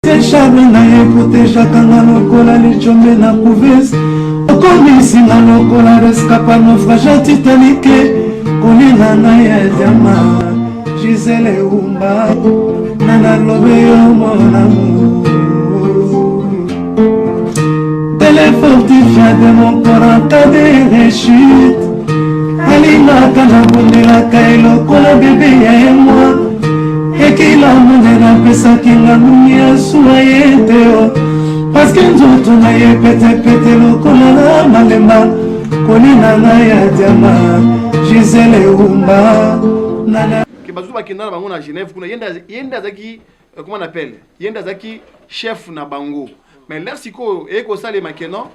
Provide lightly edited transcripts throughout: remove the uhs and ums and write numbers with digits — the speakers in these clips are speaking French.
Charme na ye protejaka nga lokola lichombe na province okomisinga lokola rescapa naufrage titanike kolinga na ye diama Gisele Umba na nalobe yo mon amour téléfortifia de mon corps en cas de rechute alingaka na bondelaka elokola bebe ya ye moi ekila monena pesaki nga nuni asuwa ye teo paske nzoto na ye petepete lokola na malemba kolina na ya diama Gisele Umba ke bazuki bakenda na bango na Genève kuna yenda azaki comment on appelle yenda azaki chef na bango mais l'air sikoyo eye kosalema keno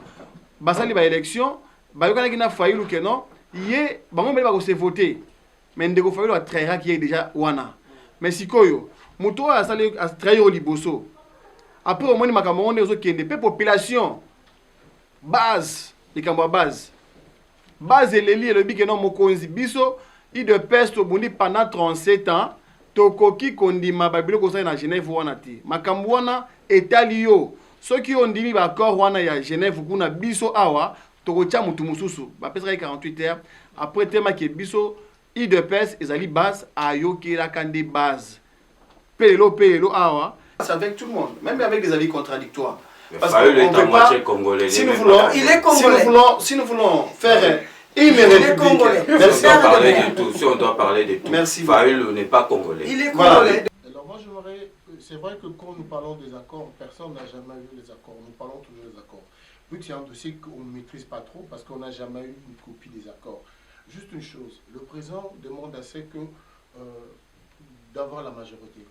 basali ba élection bayokanaki na Fayulu keno ye bango mbele bakose voter mais ndeko Fayulu atrahiraki ye déjà wana mais sikoyo moto a sali a trahir liboso après au moins makambo on ezo kende pe population base likambo ya base eleli elobi ke non mokonzi biso i de peste obundi pendant 37 ans tokoki kondima babilo kosali na Genève wana te makambo wana etali yo soki ondimi ba accord wana ya Genève kuna biso awa tokotia mutu mususu bapesaka 48 heures après tema ke biso i de peste ezali base ayokela kande base pelelo awa c'est avec tout le monde même avec des avis contradictoires parce que on peut pas si nous voulons il est congolais si nous voulons faire une république merci on doit parler de tout si on doit parler de tout merci Fayulu n'est pas congolais il est congolais. Alors moi j'aimerais c'est vrai que quand nous parlons des accords personne n'a jamais vu les accords nous parlons toujours des accords vu que c'est un dossier qu'on ne maîtrise pas trop parce qu'on n'a jamais eu une copie des accords. Juste une chose, le président demande à ce que d'avoir la majorité.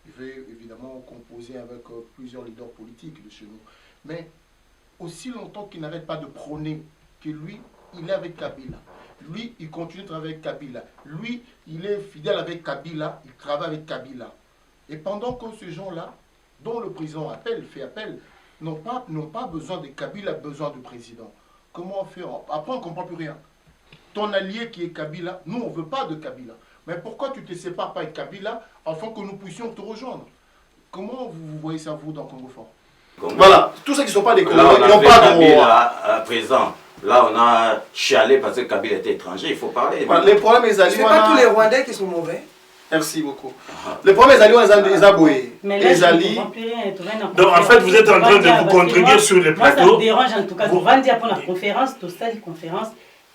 Il veut évidemment composer avec plusieurs leaders politiques de chez nous. Mais aussi longtemps qu'il n'arrête pas de prôner que lui, il est avec Kabila. Lui, il continue de travailler avec Kabila. Lui, il est fidèle avec Kabila, il travaille avec Kabila. Et pendant que ces gens-là, dont le président fait appel, n'ont pas besoin de Kabila, besoin du président. Comment faire? Après, on ne comprend plus rien. Ton allié qui est Kabila, nous on ne veut pas de Kabila. Mais pourquoi tu ne te sépares pas avec Kabila afin que nous puissions te rejoindre? Comment vous voyez ça vous dans Congo Fort? Voilà, tous ceux qui ne sont pas des Congolais, ils n'ont pas de Kabila à présent. Là on a chialé parce que Kabila était étranger, il faut parler. Voilà, les problèmes les alliés. C'est pas tous les Rwandais qui sont mauvais. Merci beaucoup. Les problèmes les alliés les aboués. Les alliés. Donc en fait vous êtes en train de vous contribuer sur les plateaux. Ça vous dérange en tout cas. Vous vendez pour la conférence, tout ça, les conférences.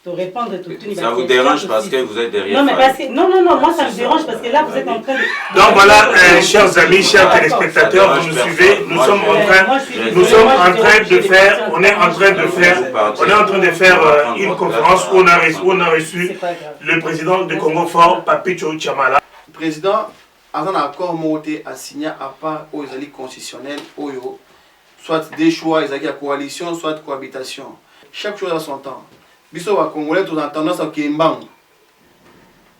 Répondre tout ça vous dérange parce que vous êtes derrière. Non, mais parce que, non, moi ça me dérange parce que là vous êtes en train de... Donc voilà, chers amis, chers téléspectateurs, vous nous suivez, on est en train de faire une conférence où on a reçu le président de Congo Fort, Papicho Chamala. Le président a un accord monté à signer à part aux alliés constitutionnels, soit des choix, ils la coalition, soit cohabitation. Chaque chose à son temps. Biso wa Congolais tous en tendance à Kimbang.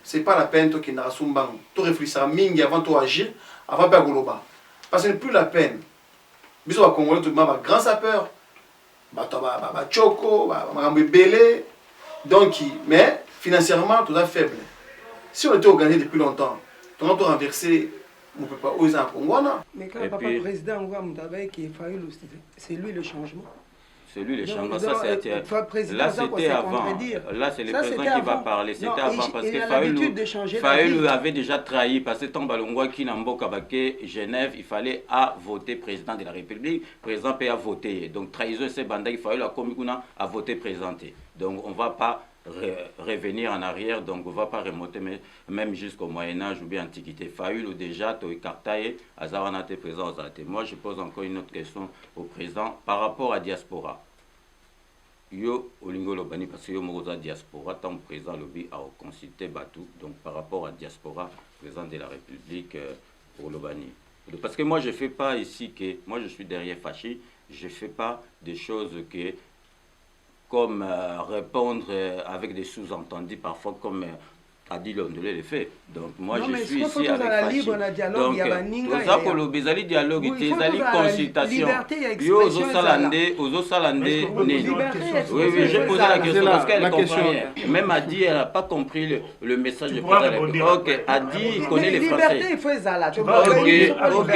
C'est pas la peine toi qui n'a sumbang. Tu réfléchis à mingi avant de agir, avant de faire goloba. Parce que ce n'est plus la peine. Biso wa Congolais tout le monde grand sapeur, choko, belé. Donc mais financièrement tout est faible. Si on était organisé depuis longtemps, on a renversé on ne peut pas oser en Congo. Mais quand le papa président on voit Mutabaye qui est Fayulu, c'est lui le changement. C'est lui le changement, ça c'était... Là c'était avant, là c'est le président qui va parler, c'était avant parce que Fayulu avait déjà trahi, parce que Tambalongwa qui n'a pas Genève, il fallait voter président de la République, président peut voter. Donc trahison c'est Banda, il fallait à voter présenté. Donc on ne va pas revenir en arrière, donc on ne va pas remonter même jusqu'au Moyen-Âge ou bien Antiquité. Fayulu déjà, Toïkartaye, Azaranate présent. Moi je pose encore une autre question au président par rapport à diaspora. Yo Olingo Lobani parce que yo moza diaspora tant président lobby a consulté Batou donc par rapport à diaspora président de la République pour Lobani. Parce que moi je fais pas ici que moi je suis derrière Fachi, je fais pas des choses que comme répondre avec des sous-entendus parfois comme Adi Londolé le fait. Donc moi non, je suis ici avec Fachi. Donc tout ça pour le bezali dialogue, bezali consultation. Yo ozo salande. Oui, j'ai posé la question parce qu'elle comprend rien. Même Adi, elle n'a pas compris le message du président. Ok, Adi connaît les Français. Ok,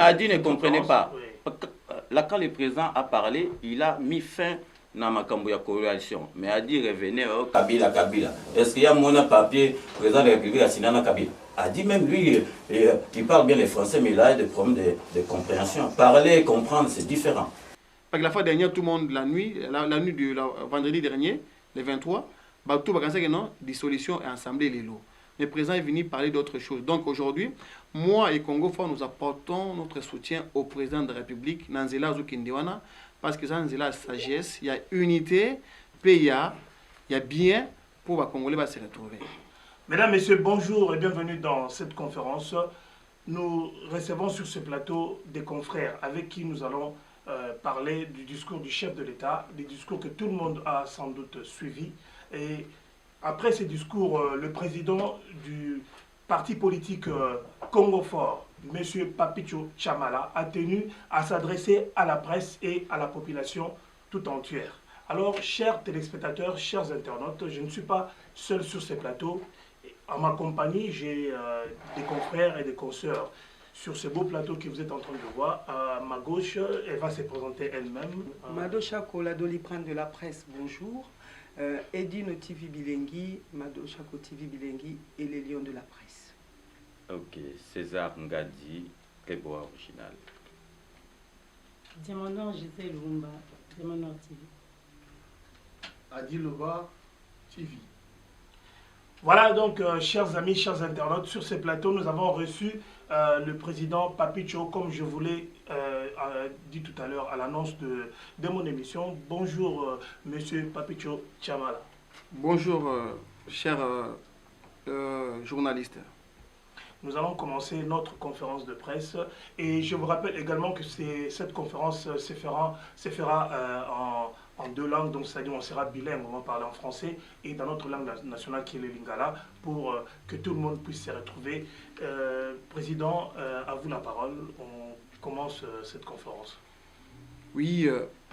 Adi ne comprenait pas. Là, quand le président a parlé, il a mis fin à ma coalition. Mais a dit revenez au Kabila. Est-ce qu'il y a mon papier, président de la République à Sinana Kabila? A dit même lui, il parle bien le français, mais il a des problèmes de compréhension. Parler et comprendre, c'est différent. Parce que la fois dernière, tout le monde, la nuit du vendredi dernier, le 23, tout le monde non, dissolution et assemblée les lots. Le président est venu parler d'autre chose. Donc aujourd'hui, moi et Congo Fort, nous apportons notre soutien au président de la République, Nanzela Zukindiwana, parce que dans la sagesse, il y a unité, il y a bien pour les Congolais se retrouver. Mesdames, Messieurs, bonjour et bienvenue dans cette conférence. Nous recevons sur ce plateau des confrères avec qui nous allons parler du discours du chef de l'État, des discours que tout le monde a sans doute suivis. Et après ce discours, le président du parti politique Congo Fort, M. Papicho Chamala, a tenu à s'adresser à la presse et à la population tout entière. Alors, chers téléspectateurs, chers internautes, je ne suis pas seul sur ce plateau. En ma compagnie, j'ai des confrères et des consoeurs. Sur ce beau plateau que vous êtes en train de voir, à ma gauche, elle va se présenter elle-même. Madosha Koladoli prendre de la presse, bonjour. Edino TV Bilengi, Madosha TV Bilengi et les Lions de la presse. Ok, César Ngadi, Keboa original. Diamandon Gisèle Lumba, Diamandon TV. Adi Loba TV. Voilà donc, chers amis, chers internautes, sur ce plateau, nous avons reçu le président Papicho, comme je vous l'ai dit tout à l'heure à l'annonce de mon émission. Bonjour, monsieur Papicho Chamala. Bonjour, chers journalistes. Nous allons commencer notre conférence de presse et je vous rappelle également que cette conférence se fera en deux langues, donc c'est-à-dire on sera bilingue, on va parler en français et dans notre langue nationale qui est le Lingala pour que tout le monde puisse se retrouver. Président, à vous la parole, on commence cette conférence. Oui,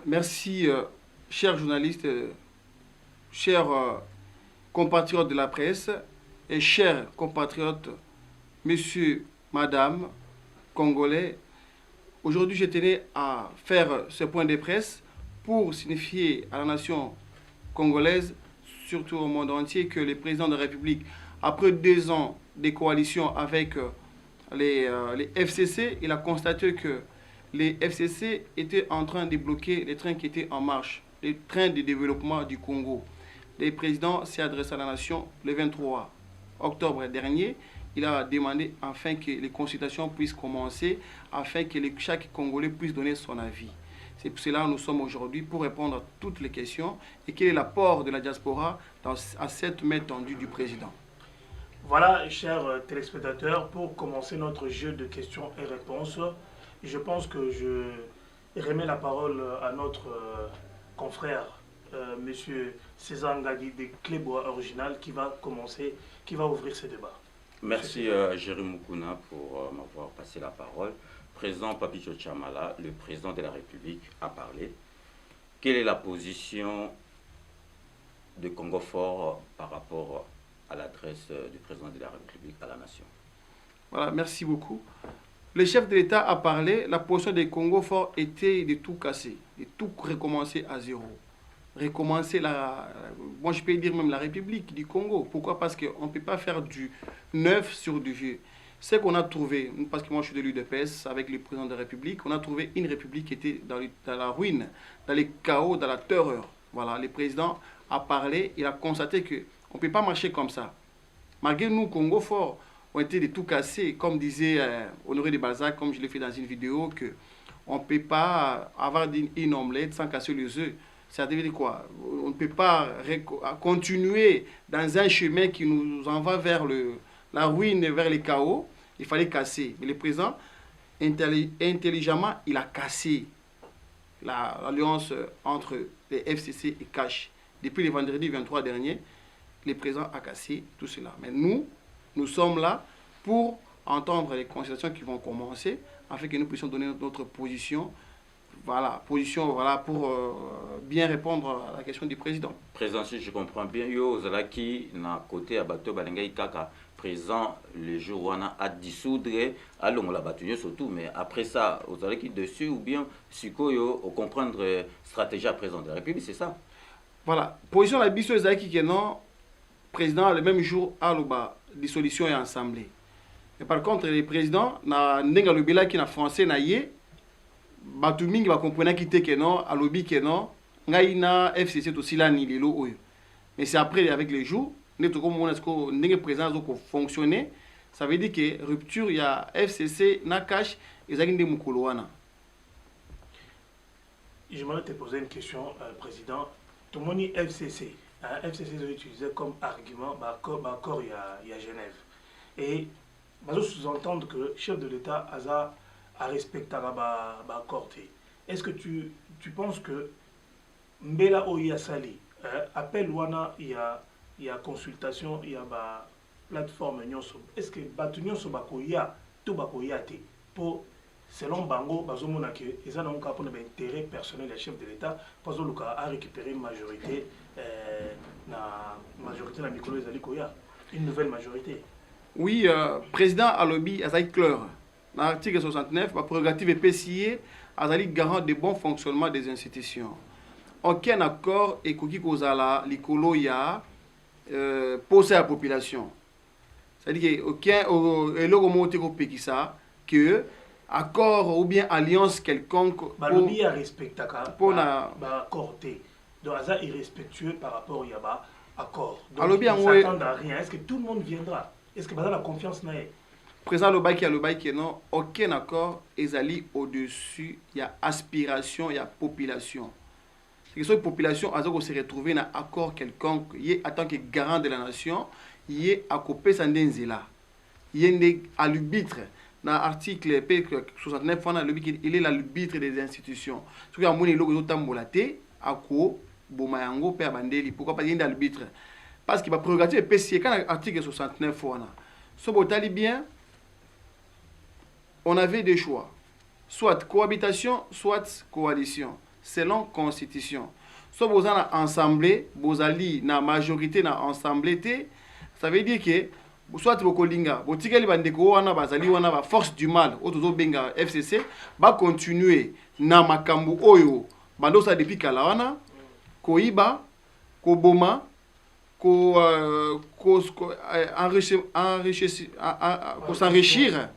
merci chers journalistes, chers compatriotes de la presse et chers compatriotes, monsieur, madame, congolais. Aujourd'hui, je tenais à faire ce point de presse pour signifier à la nation congolaise, surtout au monde entier, que le président de la République, après 2 ans de coalition avec les FCC, il a constaté que les FCC étaient en train de bloquer les trains qui étaient en marche, les trains de développement du Congo. Le président s'est adressé à la nation le 23 octobre dernier. Il a demandé afin que les consultations puissent commencer, afin que chaque Congolais puisse donner son avis. C'est pour cela que nous sommes aujourd'hui pour répondre à toutes les questions et quel est l'apport de la diaspora à cette main tendue du président. Voilà, chers téléspectateurs, pour commencer notre jeu de questions et réponses, je pense que je remets la parole à notre confrère, monsieur César Ngadi de Kléboa Original, qui va ouvrir ce débat. Merci Jérémy Moukouna pour m'avoir passé la parole. Président Papicho Chamala, le président de la République, a parlé. Quelle est la position de Congo Fort par rapport à l'adresse du président de la République à la nation? Voilà, merci beaucoup. Le chef de l'État a parlé. La position de Congo Fort était de tout casser, de tout recommencer à zéro. Recommencer moi je peux dire même la République du Congo. Pourquoi? Parce qu'on ne peut pas faire du neuf sur du vieux. Ce qu'on a trouvé, parce que moi je suis de l'UDPS avec le président de la République, on a trouvé une République qui était dans la ruine, dans les chaos, dans la terreur. Voilà, le président a parlé, il a constaté qu'on ne peut pas marcher comme ça. Malgré nous, Congo Fort, ont été de tout casser, comme disait Honoré de Balzac, comme je l'ai fait dans une vidéo, qu'on ne peut pas avoir une omelette sans casser les œufs. Ça veut dire quoi? On ne peut pas continuer dans un chemin qui nous envoie vers la ruine, vers le chaos. Il fallait casser. Mais le président, intelligemment, il a cassé l'alliance entre les FCC et CACH. Depuis le vendredi 23 dernier, le président a cassé tout cela. Mais nous sommes là pour entendre les consultations qui vont commencer afin que nous puissions donner notre position. Voilà, pour bien répondre à la question du président. Président, si je comprends bien, yo Zalaki na côté à bateau Balengai Kaka, présent le jour où on a à dissoudre, allons la bataille surtout, mais après ça, vous allez qui dessus ou bien Sukoyo, au comprendre stratégie à présent de la République, c'est ça? Voilà, position de la Bissou Zalaki qui est non, président le même jour à l'Oba, dissolution et assemblée. Mais par contre, le président, na Nenga Lubila qui na français na yé, batu mingi ba comprendre ki te que non alobi que non ngai na FCC to silani lelo oyo mais c'est après avec les jours neto comme on est-ce que ndenge présence ko fonctionner ça veut dire que rupture ya FCC na cash ezaki nde mukolo wana. J'aimerais te poser une question, président. Tout le monde dit FCC. FCC est utilisé comme argument d'accord il y a Genève et je sous-entendre que le chef de l'État a respecté la corté. Est-ce que tu penses que Mbela Oya Sali, appel Wana, il y a consultation, il y a la plateforme Nyonso. Est-ce que Batunyon Sobakoya, tout Bakoya te, pour, selon Bango, Bazomona, ils ont un pour l'intérêt personnel des chefs de l'État, parce que l'État a récupéré une majorité, la majorité de la Mikolo Zalikoya, une nouvelle majorité. Oui, président Alobi Azaï Cleur. Dans l'article 69, la prérogative est PCA azali garant de bon fonctionnement des institutions. Aucun accord et koki kozala likolo ya posé à la population. C'est-à-dire aucun eloko monte ko pekisa que accord ou bien alliance quelconque balobi a respectaka ba corté. Donc aza irrespectueux par rapport ya ba accord. Donc ils s'attendent à rien. Est-ce que tout le monde viendra? Est-ce que la confiance n'a pas? Président Lobaïki non, aucun accord est au-dessus, il y a aspiration, il y a population. C'est que cette population a se retrouver dans un accord quelconque, en tant que garant de la nation, il est à couper sa denzela. Il est à l'arbitre. Dans l'article 69, il est l'arbitre des institutions. Ce qui a monné le logo tambolate, à quoi, Bomayango, Père Bandeli, pourquoi pas il est l'arbitre? Parce qu'il va prérogative PCA quand l'article 69, ce que bien. On avait des choix, soit cohabitation, soit coalition, selon constitution. Soit vous avez ensemble, vous avez la majorité na ensemble, ça veut dire que soit vous kolinga, vous tigeli bandeko wana bazali wana ba force du mal, otozo benga FCC, ba continuer na makambu oyo, bando sa depuis kala wana, koiba, koboma, s'enrichir.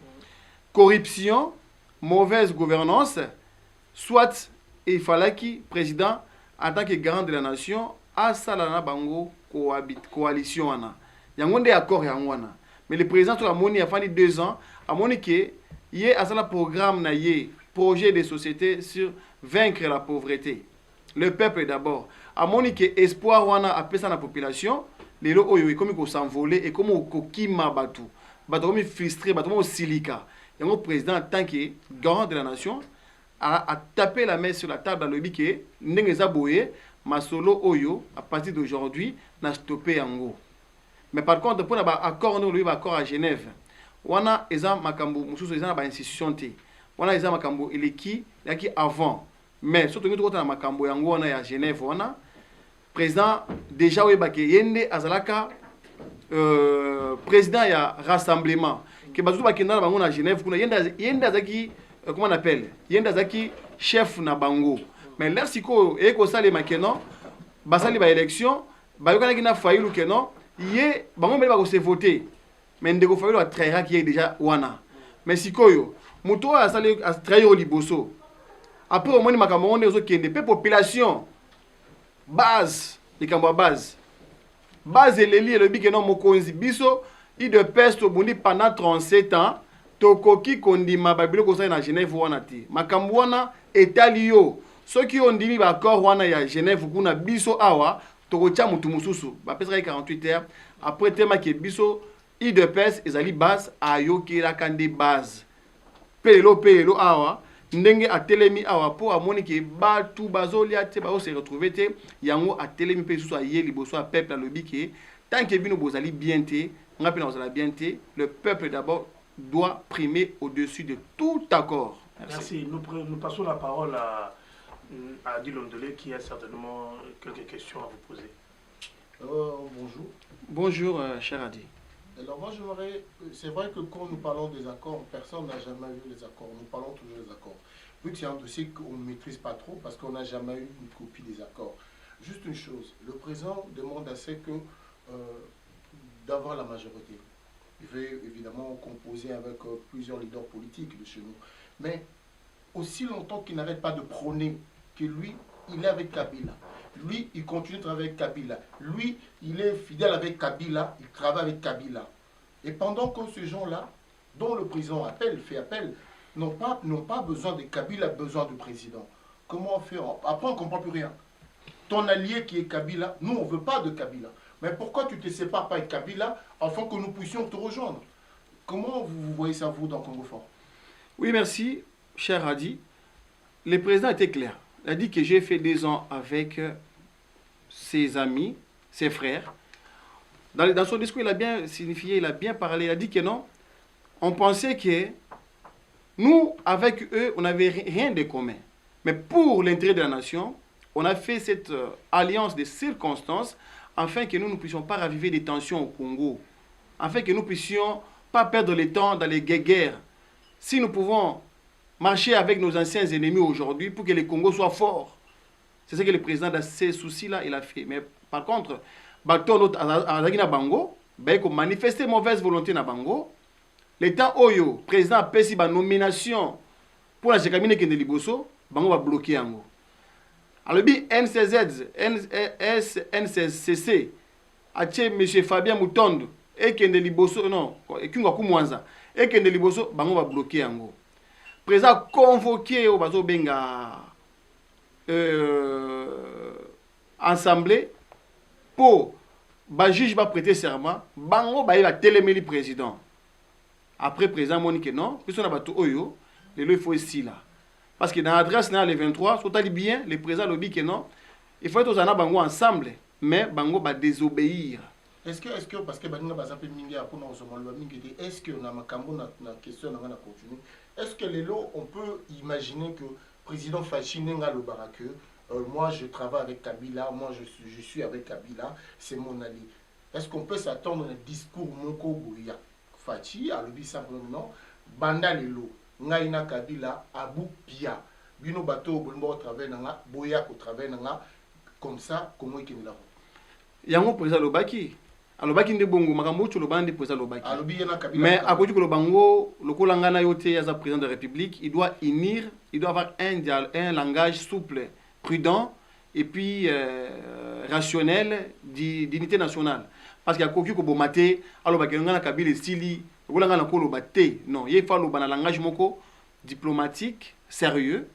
Corruption, mauvaise gouvernance, soit il fallait que le président, en tant que garant de la nation, a salana bango coalition. Il y a un accord. Mais le président, il a fallu 2 ans, a montré qu'il y a un programme, projet de société sur vaincre la pauvreté. Le peuple d'abord. A montré que l'espoir a fait la population, les lots ont comme s'envoler et comme on kima batu. Batu comme frustré, batu comme silica. Et mon président, en tant que garant de la nation, a tapé la main sur la table dans le biquet, n'engeza boye, ma solo oyo, à partir d'aujourd'hui, n'a stoppé en gros. Mais par contre, pour l'accord, nous avons accord à Genève. On a eza makambo, mususu eza na ba institution te. On a eza makambo eleki, yaki avant. Mais surtout nous avons makambo yango on a à Genève, on a président déjà oui baké yende azalaka président ya rassemblement. Que bazuba bakenda bango na Genève kuna yenda zaki comment on appelle yenda zaki chef na bango mais là siko eko sale makeno basali ba élection ba yokana kina failu keno yé bango mbele ba ko se voter mais ndeko failu a trahira qui est déjà wana mais sikoyo muto a sale a trahir liboso après au moins makambo on ezo kende pe population base likambo base eleli elobi keno mokonzi biso I de peste au Bundi pendant 37 ans, Tokoki kondima babilo kosa na Genève wana ti. Makambo wana etalio. Ceux qui ont dit l'accord wana ya Genève kuna biso awa, tokocha mutu mususu. Ba pesa 48 heures après tema ke biso I de peste ezali base ayoki la kande base. Pelelo awa, ndenge atelemi awa po amoni ke batu bazolia te ba se retrouver te yango atelemi pe susu aye liboso a peuple alobi ke tant que bino bozali bien té, le peuple d'abord doit primer au-dessus de tout accord. Merci. Nous passons la parole à Adi Londolé qui a certainement quelques questions à vous poser. Bonjour. Bonjour, cher Adi. Alors moi, c'est vrai que quand nous parlons des accords, personne n'a jamais vu les accords. Nous parlons toujours des accords. Vu que c'est un dossier qu'on ne maîtrise pas trop parce qu'on n'a jamais eu une copie des accords. Juste une chose, le président demande assez que d'avoir la majorité. Il veut évidemment composer avec plusieurs leaders politiques de chez nous. Mais aussi longtemps qu'il n'arrête pas de prôner que lui, il est avec Kabila. Lui, il continue de travailler avec Kabila. Lui, il est fidèle avec Kabila, il travaille avec Kabila. Et pendant que ces gens-là, dont le président fait appel, n'ont pas besoin de Kabila, besoin du président. Comment faire? Après, on ne comprend plus rien. Ton allié qui est Kabila, nous, on ne veut pas de Kabila. Mais pourquoi tu ne te sépares pas avec Kabila afin que nous puissions te rejoindre? Comment vous voyez ça, vous, dans Congo Fort? Oui, merci, cher Adi. Le président était clair. Il a dit que j'ai fait 2 ans avec ses amis, ses frères. Dans son discours, il a bien signifié, il a bien parlé. Il a dit que non, on pensait que nous, avec eux, on n'avait rien de commun. Mais pour l'intérêt de la nation, on a fait cette alliance de circonstances afin que nous ne puissions pas raviver des tensions au Congo, afin que nous ne puissions pas perdre le temps dans les guerres. Si nous pouvons marcher avec nos anciens ennemis aujourd'hui pour que le Congo soit fort, c'est ce que le président de ces soucis-là, il a fait. Mais par contre, à Bango, il a manifesté mauvaise volonté à Bango. Le temps Oyo, le président a fait une nomination pour la Jekamine Kende Liboso, Bango va bloquer Ango. Alors, NCZ, NCCC, a M. Fabien Moutondo, et Kende Liboso, non, et Kungaku Mwanza, et Kende Liboso, Bango va bloquer Ango. Le président a convoqué au Bazo Benga assemblée pour le juge va prêter serment, Bango va téléméli président. Après, le président Monique, non, puisqu'on a battu Oyo, il faut ici là. Parce que dans l'adresse, les 23, si on dit bien, le président le dit que non, il faut être Bango ensemble, mais Bango va désobéir. Est-ce que parce que Bango va s'appeler Minga pour nous demander, est-ce que on a ma question on a continué? Est-ce que les lots, on peut imaginer que le président Fachi Nenga le Barake, moi je travaille avec Kabila, moi je suis avec Kabila, c'est mon allié. Est-ce qu'on peut s'attendre à un discours Moko Bouya Fachi, à l'objet simplement non, Banda les lots, Ngaïna Kabila, Abou Pia, Bino Bato, Bolmo travaille Nanga, Boya au travail Nanga, comme ça, comment il est là? Yango président Lobaki. Alobaki ndi bongo makambo cho lobandi président Lobaki. Mais à côté que le bango, le kolangana yote yaza président de la République, il doit unir, il doit avoir un langage souple, prudent et puis rationnel d'unité nationale. Parce qu'il y a koki ko bomate, alobaki ngana kabile stili, kolangana ko lobate. Non, il faut le langage moko diplomatique, sérieux,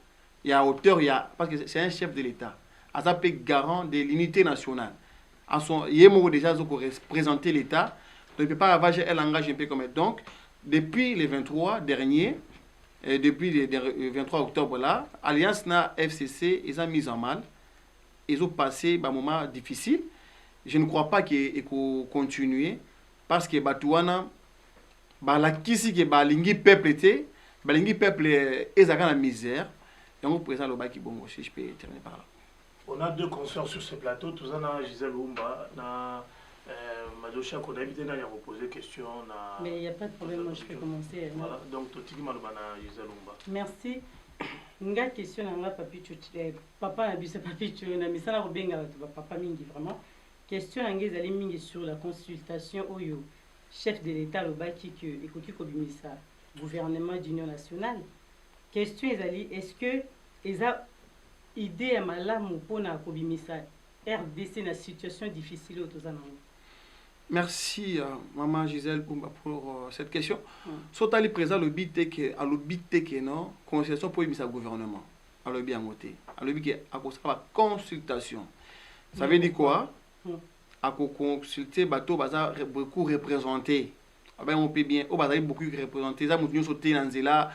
et à hauteur, parce que c'est un chef de l'État. À ça peut garant de l'unité nationale. Il est déjà représenter l'État, donc il ne peut pas avoir un langage un peu comme ça. Donc, depuis le 23 dernier, depuis le 23 octobre là, Alliance na FCC, ils ont mis en mal, ils ont passé un moment difficile. Je ne crois pas qu'il faut continuer, parce que Batouana, la kisi que balingi peuple était, balingi peuple est dans la misère. Donc, président Lobaki Bongo, si je peux terminer par là. On a 2 concerts sur ce plateau, tout ça, Gisèle Oumba, Madosha Kodabite, il a posé des questions. Mais il n'y a pas de problème, moi je peux commencer. Voilà, donc Totiki Malobana, Gisèle Oumba. Merci. Une question, papa n'a vu ce papier, n'a mis ça là, papa Mingi, vraiment. Question sur la consultation Oyo, chef de l'État, le Baki, Ekoki Kobimisa, gouvernement d'union nationale. Question est-ce que ils ont idée à malamu pour na kobimisa RDC na situation difficile autour de nous? Merci maman Gisèle pour cette question. Soit le président le bit que non consultation pour le gouvernement. Alors bien noté. Alors bien à cause de la consultation. Ça veut dire quoi? À consulter bateau baza beaucoup représenté. Ben on peut bien au baza beaucoup représenté. Ça nous sauter dans zela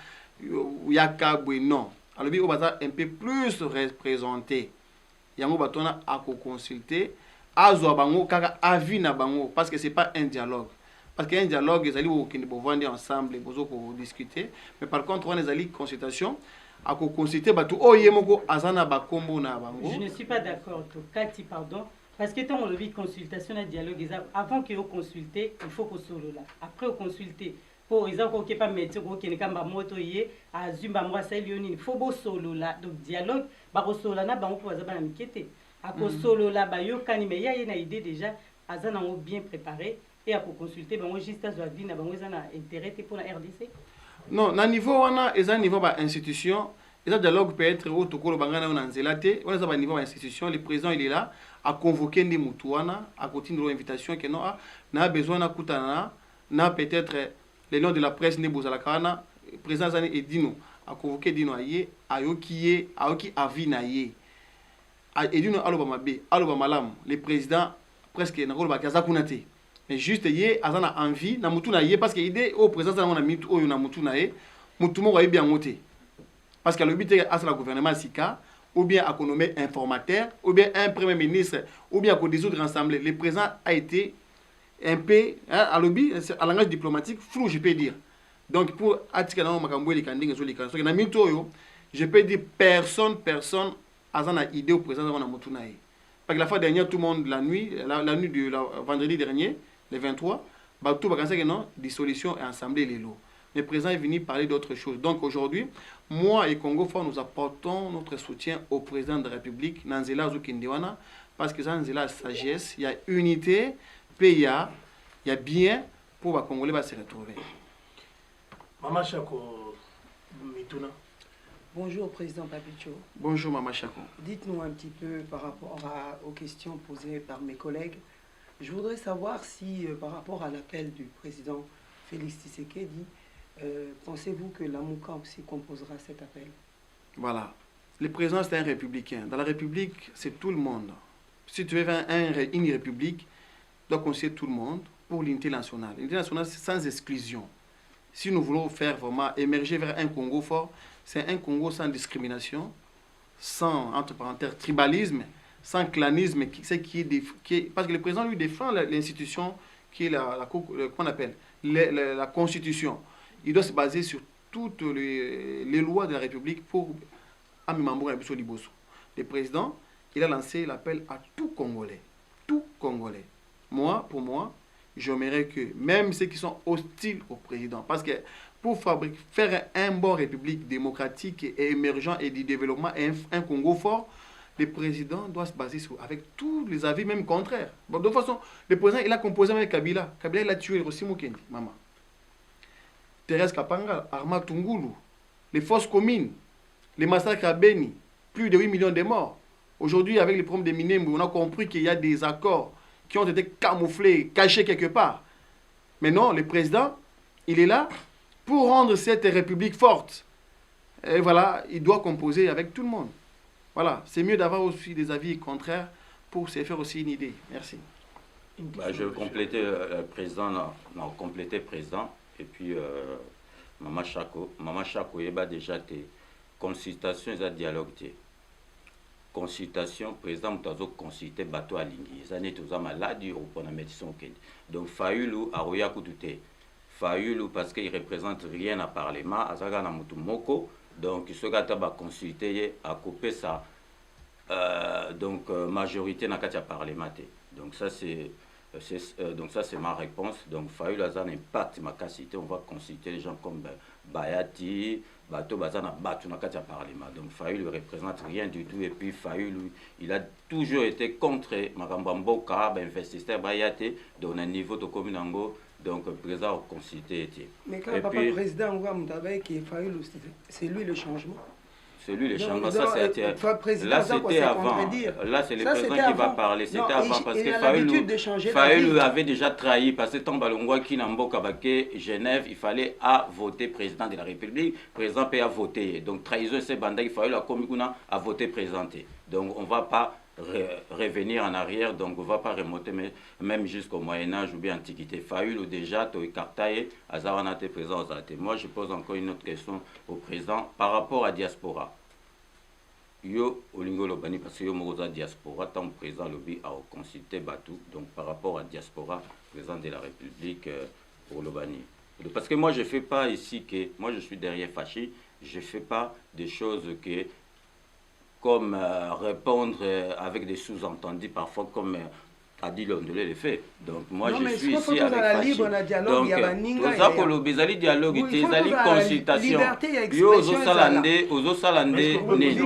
yaka non. Alors bien on baza un peu plus représenté. Yango batona à consulter azwa bango kaka avis na bango parce que c'est pas un dialogue. Parce qu'un dialogue, ils allaient vendre ensemble, ils discuter. Mais par contre, on a des consultations. À consulter, je ne suis pas d'accord. Cathy, pardon. Parce que quand on le consultation et dialogue, avant que vous consultez, il faut qu'on soit là. Après, vous consultez. Pour exemple, on ne pas mettre qui n'est pas moto à Zumba, moi, c'est il faut beau solo là. Donc, dialogue, solo là, on peut avoir un miqueté. À cause solo là, il y a une idée déjà, Azan a bien préparé. Et à consulter, ben, juste à vie, na bango na intérêt pour la RDC. Non, na niveau wana, eza niveau ba institution, eza dialogue peut être au tokolo bangana on anzelate, on eza ba niveau ba institution, le président il est là à convoquer des mutuana, à continuer l'invitation que non na besoin na kutana na peut-être les noms de la presse ne bozala kana, président zani et dino à convoquer dino aye, ayoki avi na ye. Et dino aloba mabe, aloba malam, le président presque na kolo ba kazakunate. Mais juste hier, azana envie na mutu na ye parce que idée au président na mitu oyo na mutu na ye mutu mo wa bien ngote parce que le but est à la gouvernement sika ou bien à nommer informateur ou bien un premier ministre ou bien à dissoudre l'Assemblée. Le président a été un peu à lobby à langage diplomatique flou, je peux dire. Donc pour atika na makambo le kandinga so le kanso na mitu oyo je peux dire personne azana idée au président na mutu na ye. Parce que la fois dernière tout le monde la nuit de vendredi dernier le 23, tout va que non, dissolution et assemblée les lots. Le président est venu parler d'autres choses. Donc aujourd'hui, moi et Congo Fort, nous apportons notre soutien au président de la République, Nanzela Zukindiwana, parce que ça, Nanzela sagesse, il y a unité, puis il y a bien pour les Congolais se retrouver. Maman Chako Mituna. Bonjour, Président Papicho. Bonjour, Maman Chako. Dites-nous un petit peu par rapport aux questions posées par mes collègues. Je voudrais savoir si, par rapport à l'appel du président Félix Tshisekedi, pensez-vous que la MOUCA aussi composera cet appel? Voilà. Le président, c'est un républicain. Dans la République, c'est tout le monde. Si tu veux une république, tu dois considérer tout le monde pour l'unité nationale. L'unité nationale, c'est sans exclusion. Si nous voulons faire vraiment émerger vers un Congo fort, c'est un Congo sans discrimination, sans, entre parenthèses, tribalisme, sans clanisme, parce que le président lui défend l'institution qui est qu'on appelle la Constitution. Il doit se baser sur toutes les lois de la République pour Amimambo et Bissou Liboso. Le président, il a lancé l'appel à tout Congolais. Tout Congolais. Pour moi, j'aimerais que même ceux qui sont hostiles au président, parce que pour faire un bon République démocratique et émergent et du développement, un Congo fort, le président doit se baser avec tous les avis, même contraires. Bon, de toute façon, le président, il a composé avec Kabila. Kabila, il a tué Rossi Mukendi, maman. Thérèse Kapanga, Arma Tungulu, les fausses communes, les massacres à Beni, plus de 8 millions de morts. Aujourd'hui, avec les problèmes des Minembwe, on a compris qu'il y a des accords qui ont été camouflés, cachés quelque part. Mais non, le président, il est là pour rendre cette république forte. Et voilà, il doit composer avec tout le monde. Voilà, c'est mieux d'avoir aussi des avis contraires pour se faire aussi une idée. Merci. Je vais compléter le président, non, compléter président. Et puis, Maman Chako, il y a déjà des consultations et des dialogues. Consultation, président, nous avons consulté bateau à Lingui. Les années, nous avons malade, on a médecin au Kenya. Donc, Fayulu, Aroya Koutouté. Fayulu, parce qu'il ne représente rien à Parlement, Azaga Namutu Moko. Donc, ce gars va consulter à couper sa majorité dans le Parlement. Donc, ça, c'est ma réponse. Donc, Fayulu Azan impact ma capacité. On va consulter les gens comme Bayati, Bato Bazana, Bato dans le Parlement. Donc, Fayulu ne représente rien du tout. Et puis, Fayulu, il a toujours été contre Magambamboka, investisseur Bayati, dans un niveau de commune. Donc, le président a consulté. Mais quand le président voit qui c'est lui le changement. C'est lui le changement. Ça, là, c'était avant. Là, c'est le président qui va parler. C'était avant. Parce que Fayulu avait déjà trahi. Parce que tant Balongwa qui n'a pas Genève, il fallait voter président de la République. Le président peut voter. Donc, trahison, c'est Banda, il fallait la Comiguna à voter présenté. Donc, on ne va pas revenir en arrière, donc on ne va pas remonter même jusqu'au Moyen-Âge ou bien Antiquité. Fayulu déjà, Toïkartaye, Azawanate présent. Moi, je pose encore une autre question au président par rapport à diaspora. yo olingo lobani parce que yo mokoza diaspora tant président lobby a consulté Batou donc par rapport à diaspora président de la République pour lobani parce que moi je fais pas ici que moi je suis derrière Fachi, je fais pas des choses que comme répondre avec des sous-entendus parfois comme a dit Londolé le fait. Donc moi non, je suis ici avec Fachi. Donc tout ça pour dialogue, il consultation. Yo aux Salandais. Oui,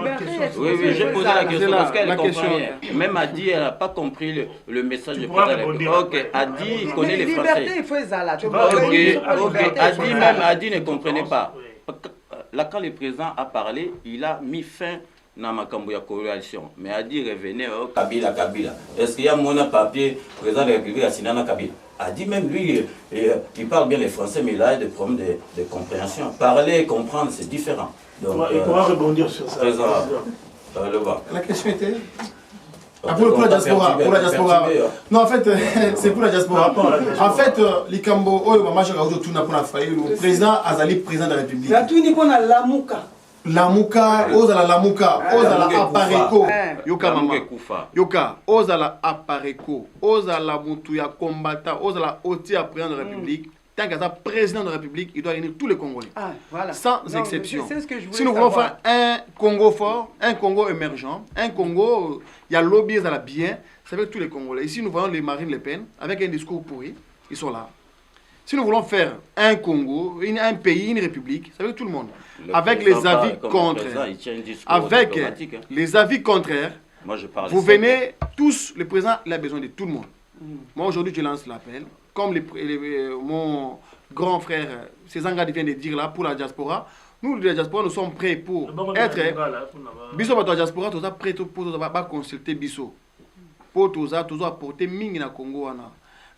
j'ai posé la question parce qu'elle comprend rien. Même Adi, elle n'a pas compris le message du président. Ok, Adi, il connaît les Français. Ok, Adi ne comprenait pas. Là, quand le président a parlé, il a mis fin dans ma coalition. Mais a dit revenez au Kabila. Est-ce qu'il y a mon papier, président de la République à Sinana Kabila? A dit même lui, il parle bien le français, mais il a des problèmes de compréhension. Parler et comprendre, c'est différent. Donc, il pourra rebondir sur ça. La question était pour la diaspora. Non, en fait, c'est pour la diaspora. En fait, l'Ikambo, le président Azali, président de la République. Lamuka, ozala lamuka, ozala apareko. Yoka mama. Yoka, ozala apareko, ozala mutu ya combattant, ozala oti à président de la République. Tant qu'il y a président de la République, il doit réunir tous les Congolais. Voilà. Sans exception. Si nous voulons faire un Congo fort, un Congo émergent, un Congo, il y a lobby à la bien, c'est avec tous les Congolais. Ici, nous voyons les Marine Le Pen avec un discours pourri, ils sont là. Si nous voulons faire un Congo, un pays, une république, c'est avec tout le monde. Avec les avis contraires. Avec les avis contraires, vous venez tous, le président il a besoin de tout le monde. Moi aujourd'hui je lance l'appel, comme mon grand frère Césanga vient de dire là, pour la diaspora, nous la diaspora nous sommes prêts pour être... Biso pour la diaspora, nous sommes prêts pour consulter Biso. Pour nous apporter mingi na Congo.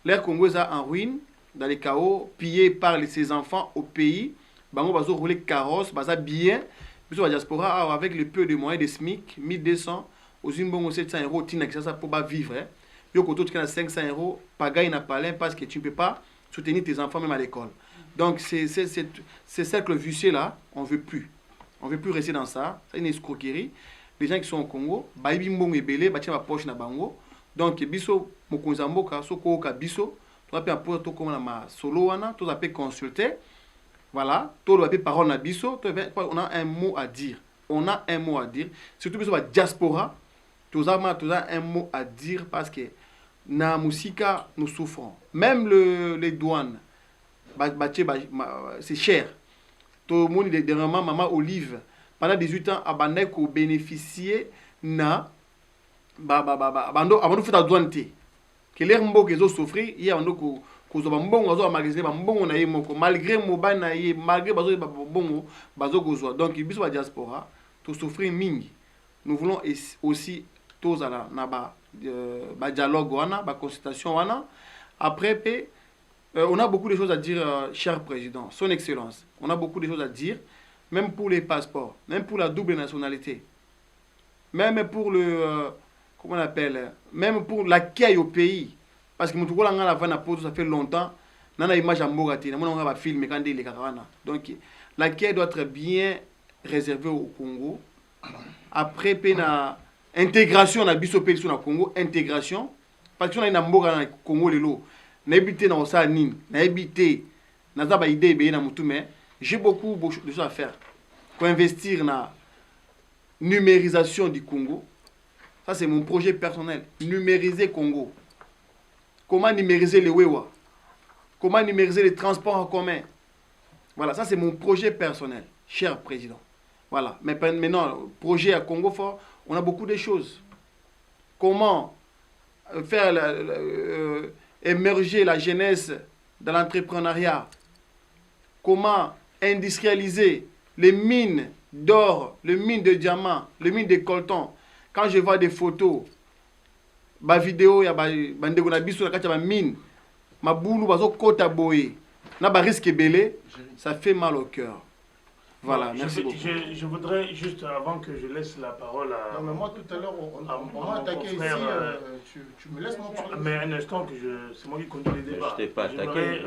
L'air Congo est en ruine, dans les chaos, pillé par ses enfants au pays. Bango bazo rouler carrosse, baza bien. Biso la diaspora avec le peu de moyens de SMIC, 1200, aux Zimbabwe 700 euros, tina que ça pour pas vivre. Yo koto tu as 500 euros, pagaille na palin parce que tu ne peux pas soutenir tes enfants même à l'école. Donc c'est cercle vicieux là, on veut plus. On veut plus rester dans ça. C'est une escroquerie. Les gens qui sont au Congo, baïbi mbongo ebele, batia ma poche na bango. Donc biso mokonza mboka soko ka biso, to apé apporter to comme ma solo wana, to apé consulter. Voilà, tout le parole na biso, on a un mot à dire. On a un mot à dire. Surtout biso la diaspora, tout a un mot à dire parce que na musika nous souffrons. Même les douanes, c'est cher. Tout le monde dernièrement maman Olive pendant 18 ans a bénéficié na abando fait la douane té. Que l'air mbo que zo souffrir, il y a un malgré malgré donc biso la diaspora to souffrir mingi. Nous voulons aussi tous à la dialogue wana, ba consultation wana. Après on a beaucoup de choses à dire, cher président, son excellence. On a beaucoup de choses à dire, même pour les passeports, même pour la double nationalité, même pour le comment on appelle, même pour l'accueil au pays. Parce que nous avons la photo, ça fait longtemps. Nous avons l'image à Morati, nous avons un film quand il est caravana. Donc, l'accueil doit être bien réservé au Congo. Après, intégration na biso pays sur le Congo, intégration. Parce que nous avons un Congo lelo. Nous avons habité dans le Nîmes, nous avons habité dans la idée de Moutoumé. J'ai beaucoup de choses à faire. Pour investir dans la numérisation du Congo. Ça, c'est mon projet personnel. Numériser Congo. Comment numériser les Wewa? Comment numériser les transports en commun? Voilà, ça c'est mon projet personnel, cher président. Voilà, mais maintenant, projet à Congo fort, on a beaucoup de choses. Comment faire émerger la jeunesse dans l'entrepreneuriat? Comment industrialiser les mines d'or, les mines de diamants, les mines de coltan? Quand je vois des photos, ba vidéo ya ba ndeko na biso na kati ya ba mine mabulu bazo kota boye na ba risque belé, ça fait mal au cœur. Voilà, merci beaucoup. Je voudrais juste, avant que je laisse la parole à... Non, mais moi, tout à l'heure, on m'a attaqué ici, tu me laisses mon parler. Mais un instant, c'est moi qui conduis les débats. Je t'ai pas attaqué,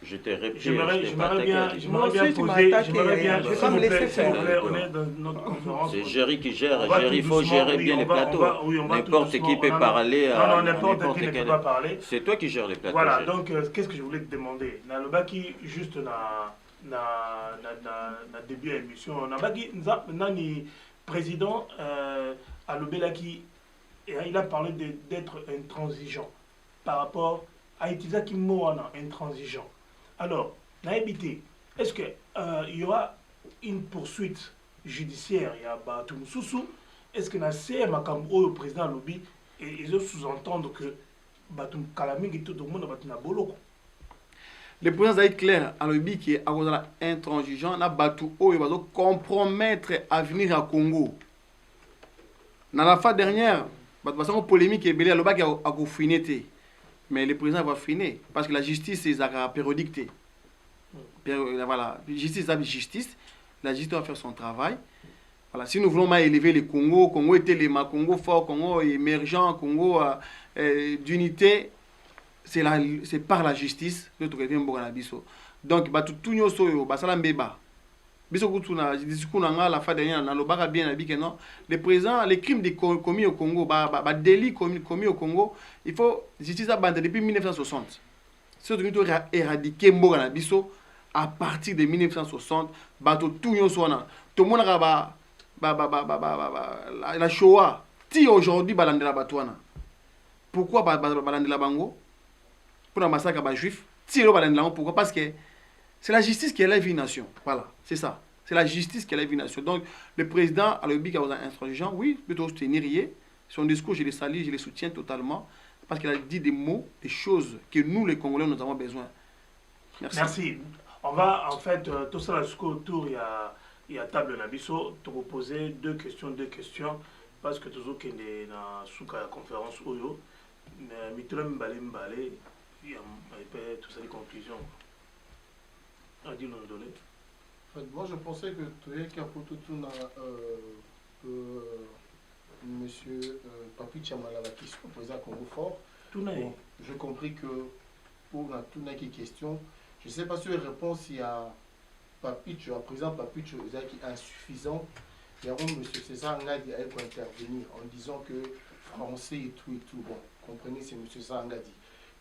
je t'ai répliqué. J'aimerais bien poser, s'il vous plaît, on est dans notre conférence. C'est Géry qui gère, il faut gérer bien les plateaux. N'importe qui peut parler. Non, n'importe qui ne peut pas parler. C'est toi qui gères les plateaux. Voilà, donc qu'est-ce que je voulais te demander? Nalobaki, juste na début de l'émission, Nani président Alobelaki, il a parlé d'être intransigeant par rapport à Itizaki Moana, intransigeant. Alors, Naïbité, est-ce qu'il y aura une poursuite judiciaire? Il y a Batum Soussou. Est-ce que le président Alobi et ils sous-entendent que Batum Kalaming tout le monde va être boloko? Le président est clair, Alobi qui est intransigeant, n'a battu haut, il va compromettre l'avenir à Congo. Dans la fois dernière, il y a une polémique qui est belle, Alobi a fini. Mais le président va finir parce que la justice est périodique. Voilà, la justice va faire son travail. Voilà, si nous voulons élever le Congo, Congo est élément, Congo fort, Congo émergent, Congo d'unité, c'est par la justice que tu reviens à Bisso. Donc, tout le président, les crimes commis au Congo, les délits commis au Congo, il faut la justice depuis 1960. C'est ce que nous avons éradiqué Bisso à partir de 1960. Tout le monde a la Shoah. Si aujourd'hui, pourquoi la Bango? Pour un massacre à juif, pourquoi? Parce que c'est la justice qui élève une nation. Voilà, c'est ça. C'est la justice qui élève une nation. Donc, le président Alobi qui a intransigeant, oui, il peut soutenir. Son discours, je le salue, je le soutiens totalement. Parce qu'il a dit des mots, des choses que nous, les Congolais, nous avons besoin. Merci. Merci. On va, en fait, tout ça, autour, il y a table Nabiso, te poser deux questions. Parce que toujours qu'il est dans la conférence, mais il y a tout ça, les conclusions. Moi, je pensais que tu avais qu'un peu tout monsieur Papi Tchamala, la question, président Congo fort. Bon, j'ai compris que pour toute une question, je ne sais pas si la réponse il y a Papi, président Papi qui est insuffisant. Il y a monsieur César Ngadi a intervenir en disant que français et tout. Bon, comprenez, c'est monsieur César Ngadi.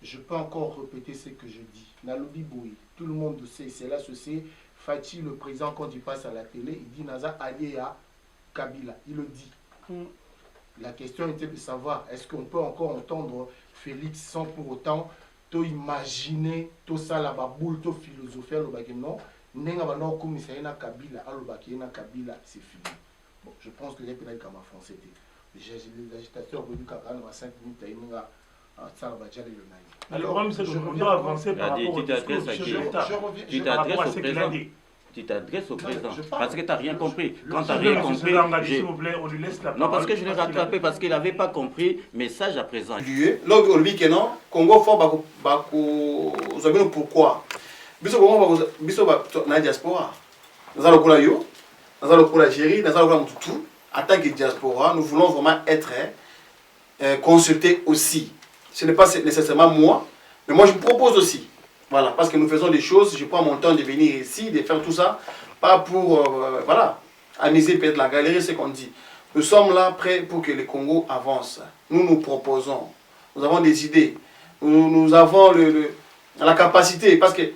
Je peux encore répéter ce que je dis. Nalobi Boui, tout le monde sait, c'est là, c'est Fachi, le président, quand il passe à la télé, il dit Naza allié à Kabila. Il le dit. La question était de savoir, est-ce qu'on peut encore entendre Félix sans pour autant imaginer tout ça, la boule, tout philosophie, non, Kabila, c'est fini. Bon, je pense que les pénales comme français, l'agitateur au bout de 5 minutes, le problème, c'est que je dois avancer par rapport à ce qu'il a dit. Tu t'adresses au président. Parce que tu n'as rien compris. Quand tu n'as rien compris, s'il vous plaît, on lui laisse la parole. Non, parce que je l'ai rattrapé, parce qu'il n'avait pas compris. Message à présent. L'Olbi que non, Congo fort, vous savez pourquoi? Biso na diaspora. Nous allons la yo, nous allons la Géry, nous allons tout. En tant que diaspora, nous voulons vraiment être consultés aussi. Ce n'est pas nécessairement moi, mais moi je vous propose aussi. Voilà, parce que nous faisons des choses, je prends mon temps de venir ici, de faire tout ça, pas pour, voilà, amuser peut-être la galerie, c'est ce qu'on dit. Nous sommes là prêts pour que le Congo avance. Nous nous proposons, nous avons des idées, nous avons la capacité, parce que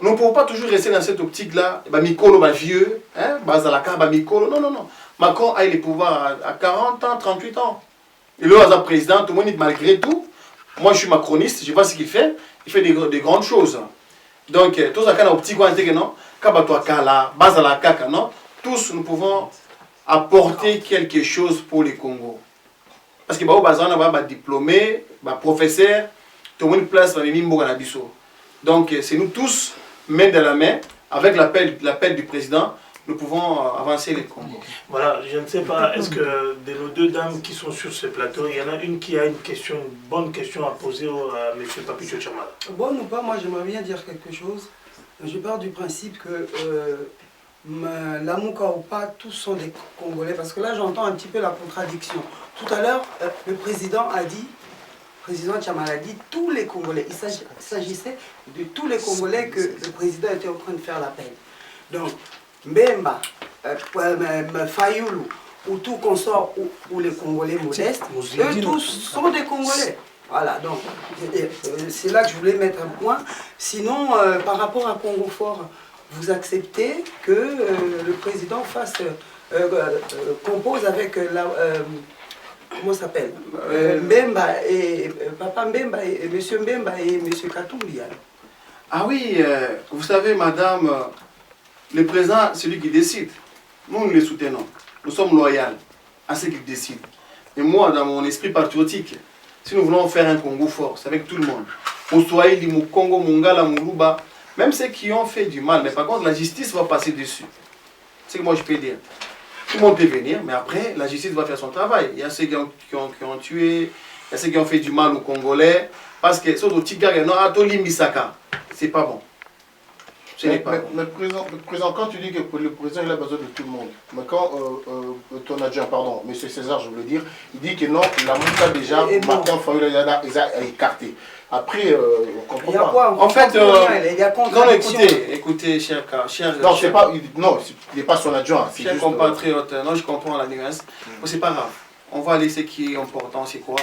nous ne pouvons pas toujours rester dans cette optique-là, Mikolo, vieux, Bazalaka, Mikolo, non. Macron a eu le pouvoir à 40 ans, 38 ans. Et là, le président, tout le monde dit malgré tout, moi je suis macroniste, je vois ce qu'il fait. Il fait des grandes choses. Donc, tout ça, quand on a petit coin, tous nous pouvons apporter quelque chose pour le Congo. Parce que on a des diplômés, des professeurs, tout le monde place dans les mimbo. Donc, c'est nous tous, main dans la main, avec l'appel du président, nous pouvons avancer le Congo. Voilà, je ne sais pas, est-ce que de nos deux dames qui sont sur ce plateau, il y en a une qui a une bonne question à poser à M. Papi Tchamala? Bonne ou pas, moi j'aimerais bien dire quelque chose. Je pars du principe que Lamouka ou pas, tous sont des Congolais. Parce que là, j'entends un petit peu la contradiction. Tout à l'heure, le président a dit, le président Tchamal a dit, tous les Congolais. Il s'agissait de tous les Congolais que le président était en train de faire l'appel. Donc, Mbemba, Fayoulou, ou tout consort, ou les Congolais modestes, eux tous sont des Congolais. Voilà, donc c'est là que je voulais mettre un point. Sinon, par rapport à Congo Fort, vous acceptez que le président fasse, compose avec la... comment ça s'appelle Mbemba et Papa Mbemba et Monsieur Mbemba et Monsieur Katumbi. Ah oui, vous savez, madame, le président, c'est lui qui décide. Nous, nous le soutenons. Nous sommes loyaux à ce qu'il décide. Et moi, dans mon esprit patriotique, si nous voulons faire un Congo fort, c'est avec tout le monde. Au Swahili, au Congo, Mongala, Mourouba, même ceux qui ont fait du mal, mais par contre, la justice va passer dessus. C'est ce que moi je peux dire. Tout le monde peut venir, mais après, la justice va faire son travail. Il y a ceux qui ont tué, il y a ceux qui ont fait du mal aux Congolais, parce que c'est d'autres gars, non, Atoli Misaka, c'est pas bon. Mais président, quand tu dis que le président il a besoin de tout le monde, mais quand ton adjoint, pardon, M. César, je voulais dire, il dit que non, la Moussa déjà, Martin Fayoulou, il a écarté. Après, on comprend pas. Quoi, en fait, non, écoutez, cher. Non, c'est pas, non, il n'est pas son adjoint. Cher juste, compatriote, non, je comprends la nuance. C'est pas grave. On va aller ce qui est important, c'est quoi?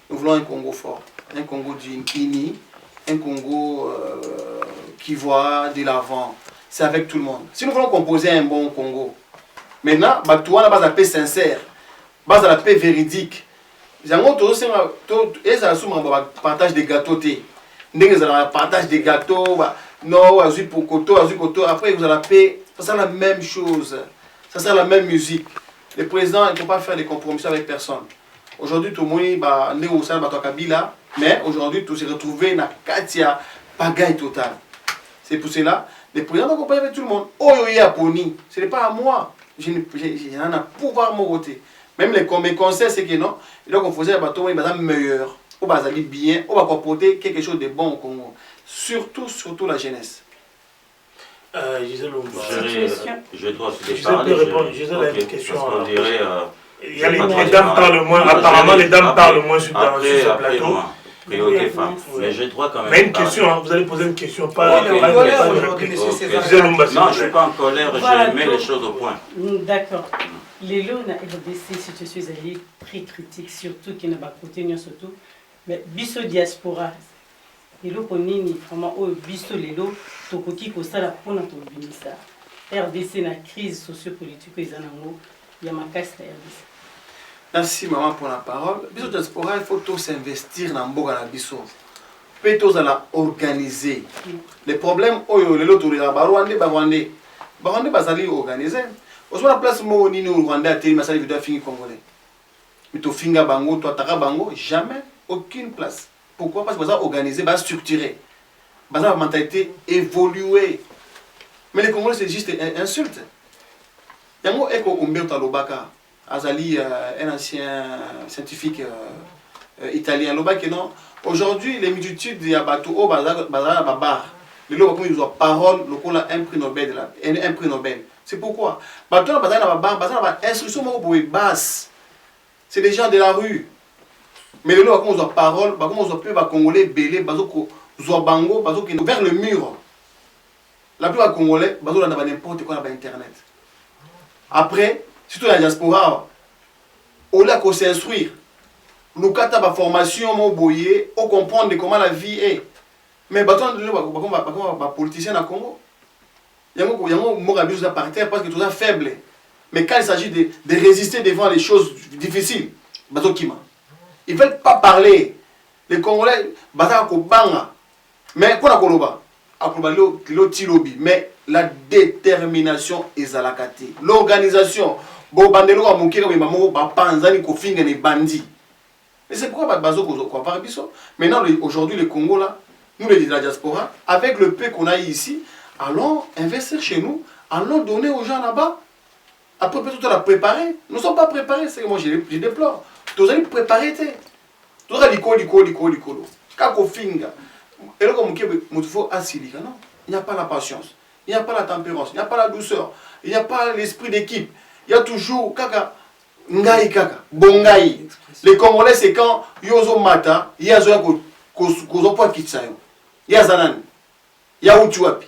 Nous voulons un Congo fort, un Congo uni, un Congo qui voit de l'avant. C'est avec tout le monde. Si nous voulons composer un bon Congo, maintenant, tout le monde a la paix sincère, base à la paix véridique. Partage des gâteaux, partage des gâteaux, non, après vous allez la paix, ça sera la même chose, ça sera la même musique. Le président ne peut pas faire des compromis avec personne. Aujourd'hui, tout le monde est Kabila, mais aujourd'hui, tout s'est retrouvé dans Katia, pagaille totale. C'est pour cela, le président doit accompagner avec tout le monde. Ce n'est pas à moi, j'ai un pouvoir me voter. Même les conseils, c'est que non, il doit confuser les bateaux, il va être meilleur, il va être bien, il va apporter quelque chose de bon au Congo. Surtout la jeunesse. Je dois aussi parler. Gisèle a une question. Les dames parlent moins, apparemment les dames parlent moins sur ce plateau. Priorité femme. Mais je dois quand même. Mais une question, vous allez poser une question, pas une réplique. Non, je ne suis pas en colère, je mets les choses au point. D'accord. Les lots na RDC situation est très critique, surtout qui n'a pas côté surtout mais biso diaspora les lots konini vraiment au biso les lots tokoki ko sala pona to binisa RDC na crise sociopolitique ezanango ya makasi na RDC. Merci maman pour la parole. Biso diaspora il faut tous s'investir dans mboka na biso. Peut tous la organiser. Les problèmes oyo les lots to les Rwandais bazali organiser. Au la place où ni au Rwanda a télé massali vidéo fini congolais. Mais to finga bango, to ataka bango, jamais aucune place. Pourquoi? Parce que ça organisé, ça structuré. Ça la mentalité évoluée. Mais les Congolais c'est juste une insulte. Yango eko Umberto Lobaka, azali un ancien scientifique italien Lobaka non. Aujourd'hui les multitudes ya bato o bazala babar. Les lots comme ils ont parole, lokola un prix Nobel un prix Nobel. C'est pourquoi c'est des gens de la rue. Mais les gens qui ont parole, ils ont Congolais belé, ils ont bango, vers le mur. La plupart des Congolais, ils ont n'importe quoi sur Internet. Après, surtout la diaspora, on a qu'à s'instruire. Nous avons une formation, on comprend comment la vie est. Mais les politiciens au Congo, il y a un mot par terre parce que tout ça faible. Mais quand il s'agit de résister devant les choses difficiles, ils ne veulent pas parler. Les Congolais, mais quoi mais la détermination est à la carte. L'organisation, mais c'est pourquoi maintenant aujourd'hui le Congo là, nous les de la diaspora, avec le peu qu'on a ici, allons investir chez nous, allons donner aux gens là-bas. Après, peut-être on a préparé. Nous ne sommes pas préparés, c'est que moi je déplore. Vous allez préparer. Vous allez il n'y a pas la patience, il il n'y a pas la tempérance, il n'y a pas la douceur, il n'y a pas l'esprit d'équipe. Il y a toujours kaka, ngai kaka, bongai. Les Congolais, c'est quand yozo mata, yazo ya kozo po kitsayo. Yazanan. Ya uchuapi.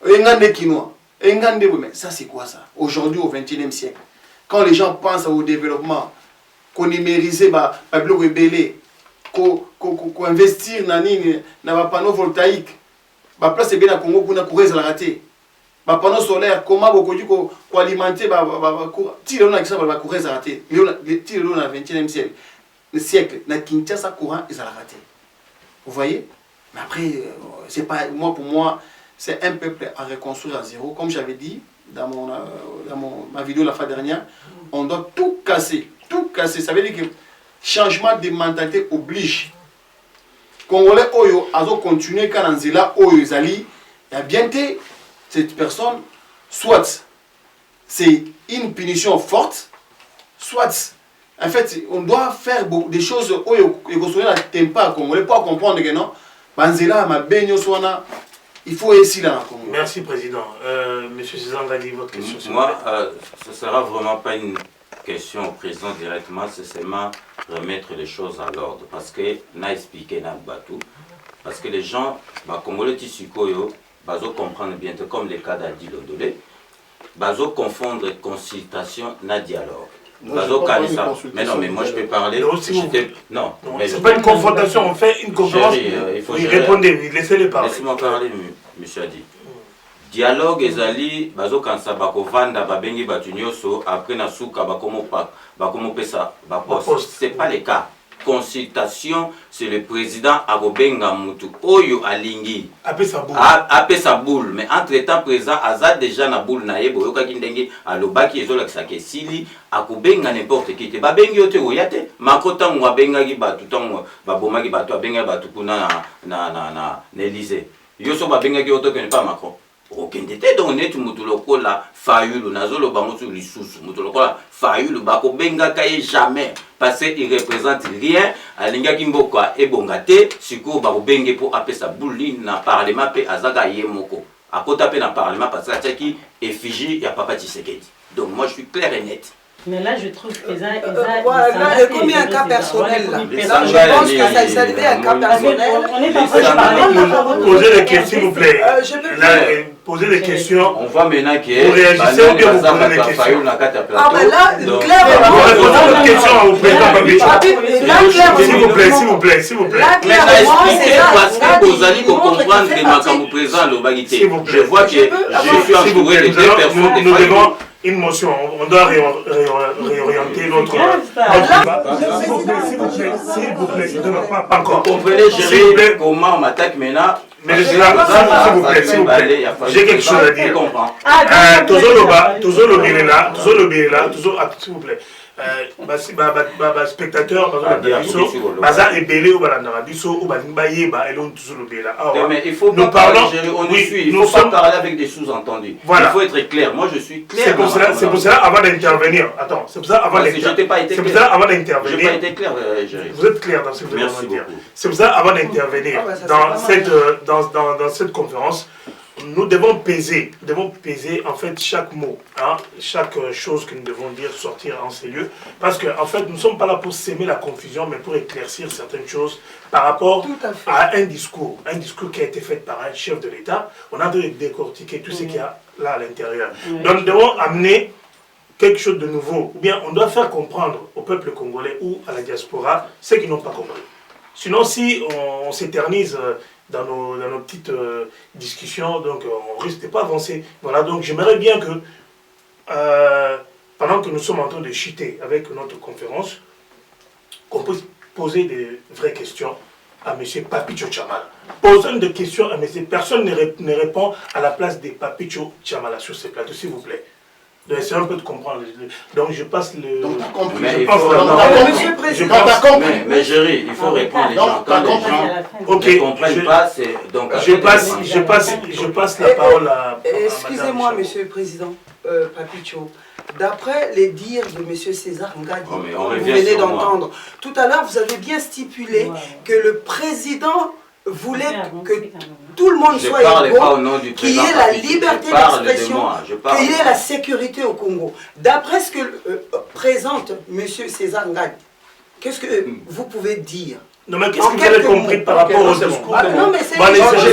Engande kinois. Engande mais ça c'est quoi ça? Aujourd'hui au XXIe siècle, quand les gens pensent au développement, qu'on numérise ba bloc rebellé, qu'on investir dans les panneaux voltaïques, ba place bien à Congo pour courir la raté. Ba panneau solaire comment beaucoup alimenter tirer on a ça ba courir la raté. Tirer on a 21e siècle na Kinshasa courant ils a raté. Vous voyez? Mais après c'est pas moi pour moi c'est un peuple à reconstruire à zéro comme j'avais dit dans ma vidéo la fois dernière, on doit tout casser, tout casser. Ça veut dire que changement de mentalité oblige. Congolais oyo azo continuer quand on là oyo zali y a bien que cette personne soit c'est une punition forte, soit en fait on doit faire des choses oyo et construire la tempa congolais pour comprendre que non banzela ma benyo sona il faut essayer là. Merci président. Monsieur César Ngadi, votre question. Moi ce sera vraiment pas une question au président directement, c'est seulement remettre les choses à l'ordre. Parce que, n'a expliqué n'a batou. Parce que les gens, Congolais Tissikoyo, bazo comprendre bien, comme le cas d'Adi Lodolé, bazo confondre consultation na dialogue. Bazo ça. Mais non, mais moi je peux parler. Non, c'est pas une confrontation, on fait une conférence. Il faut répondez, laissez-les parler. Laissez-moi parler, monsieur Adi. Dialogue ezali bazo kansa bakovanda babengi batu nyoso après na suka bakomo pesa ba poste. C'est pas le cas. Consultation, c'est le président akobenga mutu oyo alingi apesa boule mais entre temps président aza déjà na boule na yebo yoka kindenge alobaki ezolakisa ke sili akobenga n'importe qui te babengi yote oyate makota ngwa benga ki batu tango babomaki batu abenga batu kuna na Élysée yoso babenga ki yoto que pas Macron. Aucun détail donc net mutuloko la Fayulu nazolo bangosu lisusu mutuloko la Fayulu bako benga kaye jamais parce qu'il représente rien alinga kimboka ebongate siko bako benge pour apesa bouli na parlement pe azaka yemoko akota pe na parlement parce que taki effigie ya papa Tshisekedi. Donc moi je suis clair et net. Mais là, je trouve que ça... Voilà, et comme il y a un cas personnel, là, je pense que ça s'est un cas personnel. On est en train de parler... Posez des questions, s'il vous plaît. Posez des questions. On voit maintenant que... Vous réagissez ou bien vous posez des questions. Ah, mais là, clairement... Posez votre question au président Babicho. S'il vous plaît, s'il vous plaît, s'il vous plaît. Mais là, expliquez parce que vous allez comprendre que Makamou présent l'Obagité. Je vois que je suis entouré de deux personnes. Nous devons... Une motion, on doit réorienter notre s'il vous plaît, pas encore. Vous comprenez, gérer comment on m'attaque maintenant. Mais s'il vous plaît, j'ai quelque chose à dire. Toujours le là, s'il vous plaît. Spectateur baza ebele ou balandara biso ou balimbaye ba elon toujours le là. Mais il faut nous parler, on suit, il faut pas parler avec des sous-entendus. Il faut être clair. Moi je suis clair. C'est pour cela avant d'intervenir. Attends, c'est pour ça avant d'intervenir. C'est pour ça avant d'intervenir. J'ai pas été clair, Géry. Vous êtes clair dans ce que vous avez dire. C'est pour ça avant d'intervenir dans cette conférence. Nous devons peser en fait chaque mot, hein, chaque chose que nous devons dire, sortir en ces lieux, parce que en fait nous ne sommes pas là pour s'aimer la confusion, mais pour éclaircir certaines choses par rapport à un discours qui a été fait par un chef de l'État. On a de décortiquer tout ce qu'il y a là à l'intérieur. Donc nous devons amener quelque chose de nouveau, ou bien on doit faire comprendre au peuple congolais ou à la diaspora ceux qui n'ont pas compris. Sinon si on s'éternise dans nos petites discussions, donc on risque de pas avancer. Voilà, donc j'aimerais bien que, pendant que nous sommes en train de chuter avec notre conférence, qu'on puisse poser des vraies questions à M. Papicho Tchamala. Posons des questions à M. Personne ne répond à la place de Papicho Tchamala sur ce plateau, s'il vous plaît. Donc essayons un peu de comprendre. Donc je passe le... Donc t'as compris. Monsieur le Président, mais Géry, il faut répondre les gens. Quand les gens ne comprennent pas, c'est... Je passe la parole à... Excusez-moi, Monsieur le Président Papicho. D'après les dires de M. César Ngadi, que vous venez d'entendre, tout à l'heure, vous avez bien stipulé que le président voulait que tout le monde soit égaux, qu'il y ait la liberté d'expression, qu'il y ait la sécurité au Congo. D'après ce que présente M. César Ngad, qu'est-ce que vous pouvez dire? Non, mais qu'est-ce que vous avez compris par rapport au discours? Non, mais c'est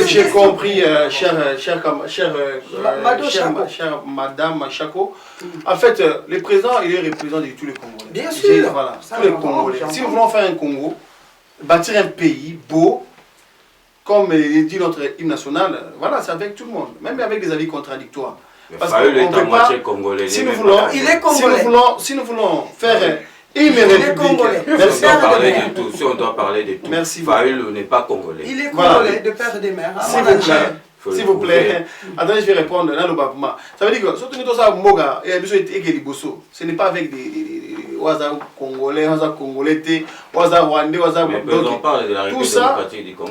j'ai compris, chère Madame Chako. En fait, le président, il est représentant de tous les Congolais. Bien sûr. Voilà, tous les Congolais. Si nous voulons faire un Congo, bâtir un pays beau, comme dit notre hymne national, voilà, c'est avec tout le monde, même avec des avis contradictoires. Parce qu'on ne peut pas, si nous voulons, si nous voulons faire il est congolais. Si on doit parler de tout, merci. Faïl n'est pas congolais. Il est congolais de père et de mère. S'il vous plaît. Attendez, je vais répondre. Ça veut dire que surtout nous ce n'est pas avec des Waza congolais, Waza congolais, Waza rwandais, Waza tout ça.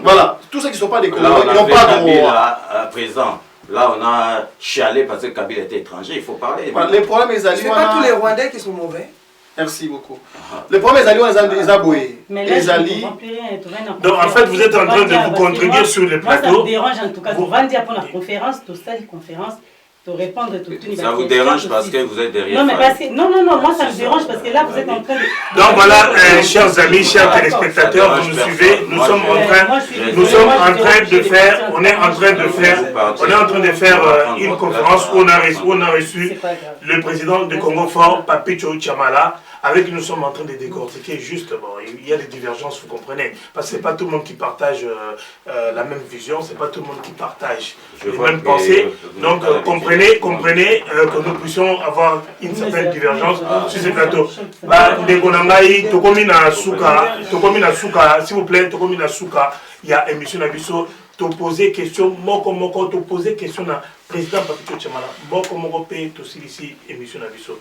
Voilà, tous ceux qui ne sont pas des Congolais, ils n'ont pas de droit. Présent. Là, on a chialé parce que Kabila était étranger. Il faut parler. Les problèmes, ce n'est pas tous les Rwandais qui sont mauvais. Merci beaucoup. Le problème, les Aboué. Les Ali. Donc, en fait, vous êtes en train de vous contredire sur les plateaux. Ça me dérange en tout cas. Vous vendez pour la conférence, tout ça, les conférences, de répondre tout. Ça vous dérange parce que vous êtes derrière. Non, mais parce que, non, moi ça me dérange parce que là, vous êtes en train de. Donc voilà, chers amis, chers téléspectateurs, vous nous suivez. Nous sommes en train de faire une conférence où on a reçu le président de Congo Fort, Papicho Chamala, avec qui nous sommes en train de décortiquer juste, bon, il y a des divergences, vous comprenez, parce que c'est pas tout le monde qui partage la même vision, c'est pas tout le monde qui partage les mêmes pensées. Donc comprenez que nous puissions avoir une certaine divergence sur ces plateaux. S'il vous plaît, il y a émission Nabiso, te poser question, te poser question à président Papicho Chamala, moko pe to ici émission Nabiso.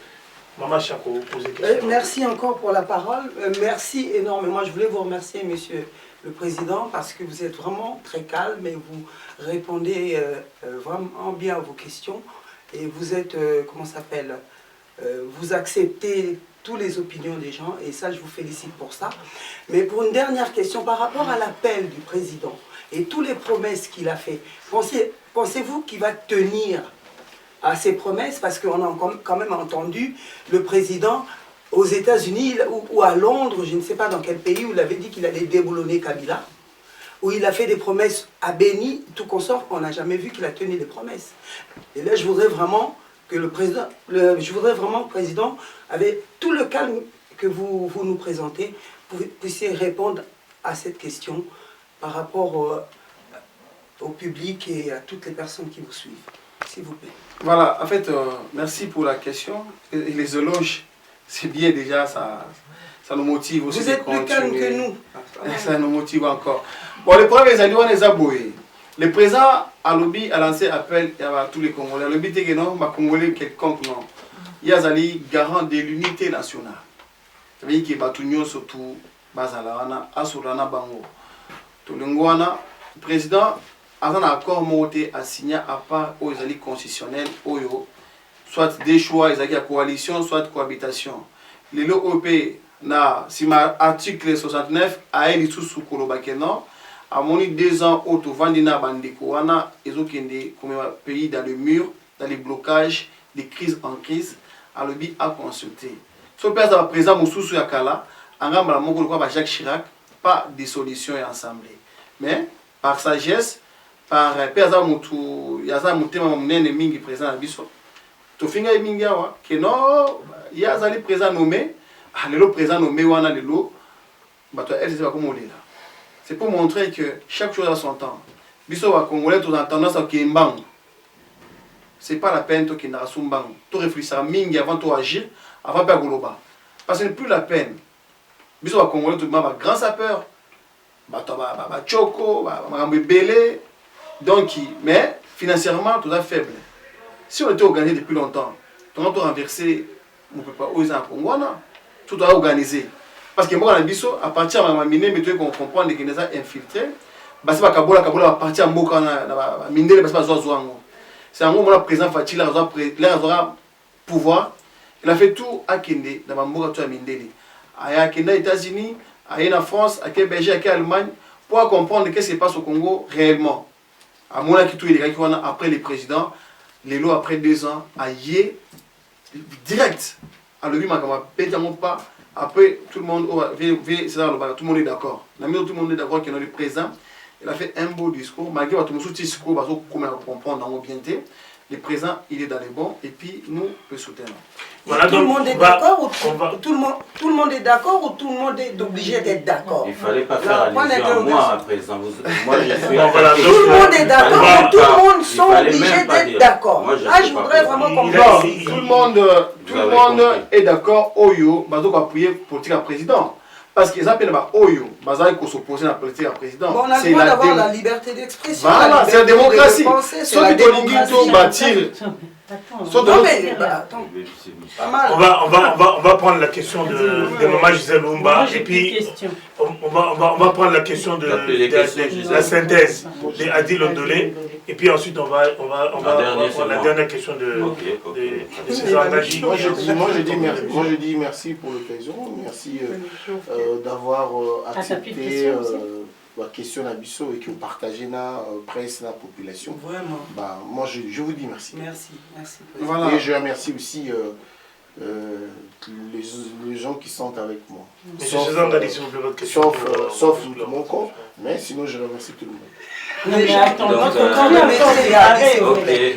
Maman Chako, posez question. Merci encore pour la parole. Merci énormément. Je voulais vous remercier, monsieur le président, parce que vous êtes vraiment très calme et vous répondez vraiment bien à vos questions. Et vous êtes, comment ça s'appelle, vous acceptez toutes les opinions des gens et ça, je vous félicite pour ça. Mais pour une dernière question, par rapport à l'appel du président et toutes les promesses qu'il a fait, pensez-vous qu'il va tenir à ses promesses, parce qu'on a quand même entendu le président aux États-Unis ou à Londres, je ne sais pas dans quel pays, où il avait dit qu'il allait déboulonner Kabila, où il a fait des promesses à Béni, tout consort, on n'a jamais vu qu'il a tenu des promesses. Et là, je voudrais vraiment que le président, avec tout le calme que vous nous présentez, vous puissiez répondre à cette question par rapport au public et à toutes les personnes qui vous suivent. S'il vous plaît. Voilà, en fait, merci pour la question. Et les éloges, c'est bien déjà, ça nous motive aussi. Vous êtes plus calme que nous. Ça nous motive encore. Bon, le problème, les alliés, les aboués. Le président a lancé appel à tous les Congolais. Le but est que non, ma Congolais quelconque, non. Il y a des garants de l'unité nationale. Ça veut dire que Batunion, surtout, Bazalana, Asurana, Bango. Tout le monde, le président, a un accord monté à signer à part aux alliés constitutionnels, soit des choix, ils ont coalition, soit cohabitation. Les l'OP, si ma article 69, a été sous Kolobakeno, à mon 2 ans, auto Vandina Bandekouana, ils ont été comme un pays dans le mur, dans les blocages, des crises en crise, à l'objet à consulter. Ce président Moussou Yakala, en rambla Mongol Jacques Chirac, pas de solution et assemblée. Mais par sagesse, par pesa mutu yaza mutema munene mingi président biso to finga mingi awa que non yaza li président nommé le président nommé wana lelo bato elle c'est pas comme là. C'est pour montrer que chaque chose a son temps. Biso wa congolais tout en tendance à kimbang. C'est pas la peine to kinara sumbang. To réfléchir mingi avant to agir, avant pas goloba. Parce que ce n'est plus la peine. Biso wa congolais tout ma grand sapeur. Bato ba choko, ba belé. Donc, mais financièrement, tout est faible. Si on était organisé depuis longtemps, on a renversé, on ne peut pas oser en Congo, tout doit organisé. Parce que moi, à partir de ma mine, mais tu comprends que les gens infiltrés, c'est pas Kabola à partir de ma mine, c'est un moment président Fatih, il a pouvoir, il a fait tout à Kende, dans ma mine. À Kende, États-Unis, à France, à Belgique, à Allemagne, pour comprendre qu'est-ce qui se passe au Congo réellement. À mon avis, tout est après les présidents, les lois après 2 ans, à Yé, direct. À l'objet, pas. Après, tout le monde, tout le monde est d'accord. Tout le monde est d'accord qu'il y a le président. Il a fait un beau discours. Malgré tout le discours, parce qu'on comprendre dans bien. Le président, il est dans les bons. Et puis, nous, le soutenir. Voilà, tout le monde est d'accord ou tout le monde est d'accord ou tout le monde est obligé d'être d'accord? Il ne fallait pas faire allusion à moi à présent. Moi, je suis... tout le monde est d'accord ou tout le monde sont obligés d'être d'accord? Là, je voudrais vraiment comprendre. Tout le monde est d'accord. Oyo, Bazo va appuyer politique à président. Parce qu'ils appellent Oyo, Bazo qui s'oppose à la politique à président. Bon, on a le droit d'avoir la liberté d'expression. Voilà, c'est la démocratie. Sauf que Tolinguito bâtir. Non mais attends, pas mal. On va prendre la question de Maman Gisèle Lumba et puis on va prendre la question de la synthèse de Adil Ondolé et puis ensuite on va la dernière question de César Ngaji. Moi je dis merci pour l'occasion, merci d'avoir accepté la question d'Abisso et que vous partagez la presse, la population. Vraiment. Bah, moi, je vous dis merci. Merci. Voilà. Et je remercie aussi les gens qui sont avec moi. Sauf mon corps, mais sinon je remercie tout le monde.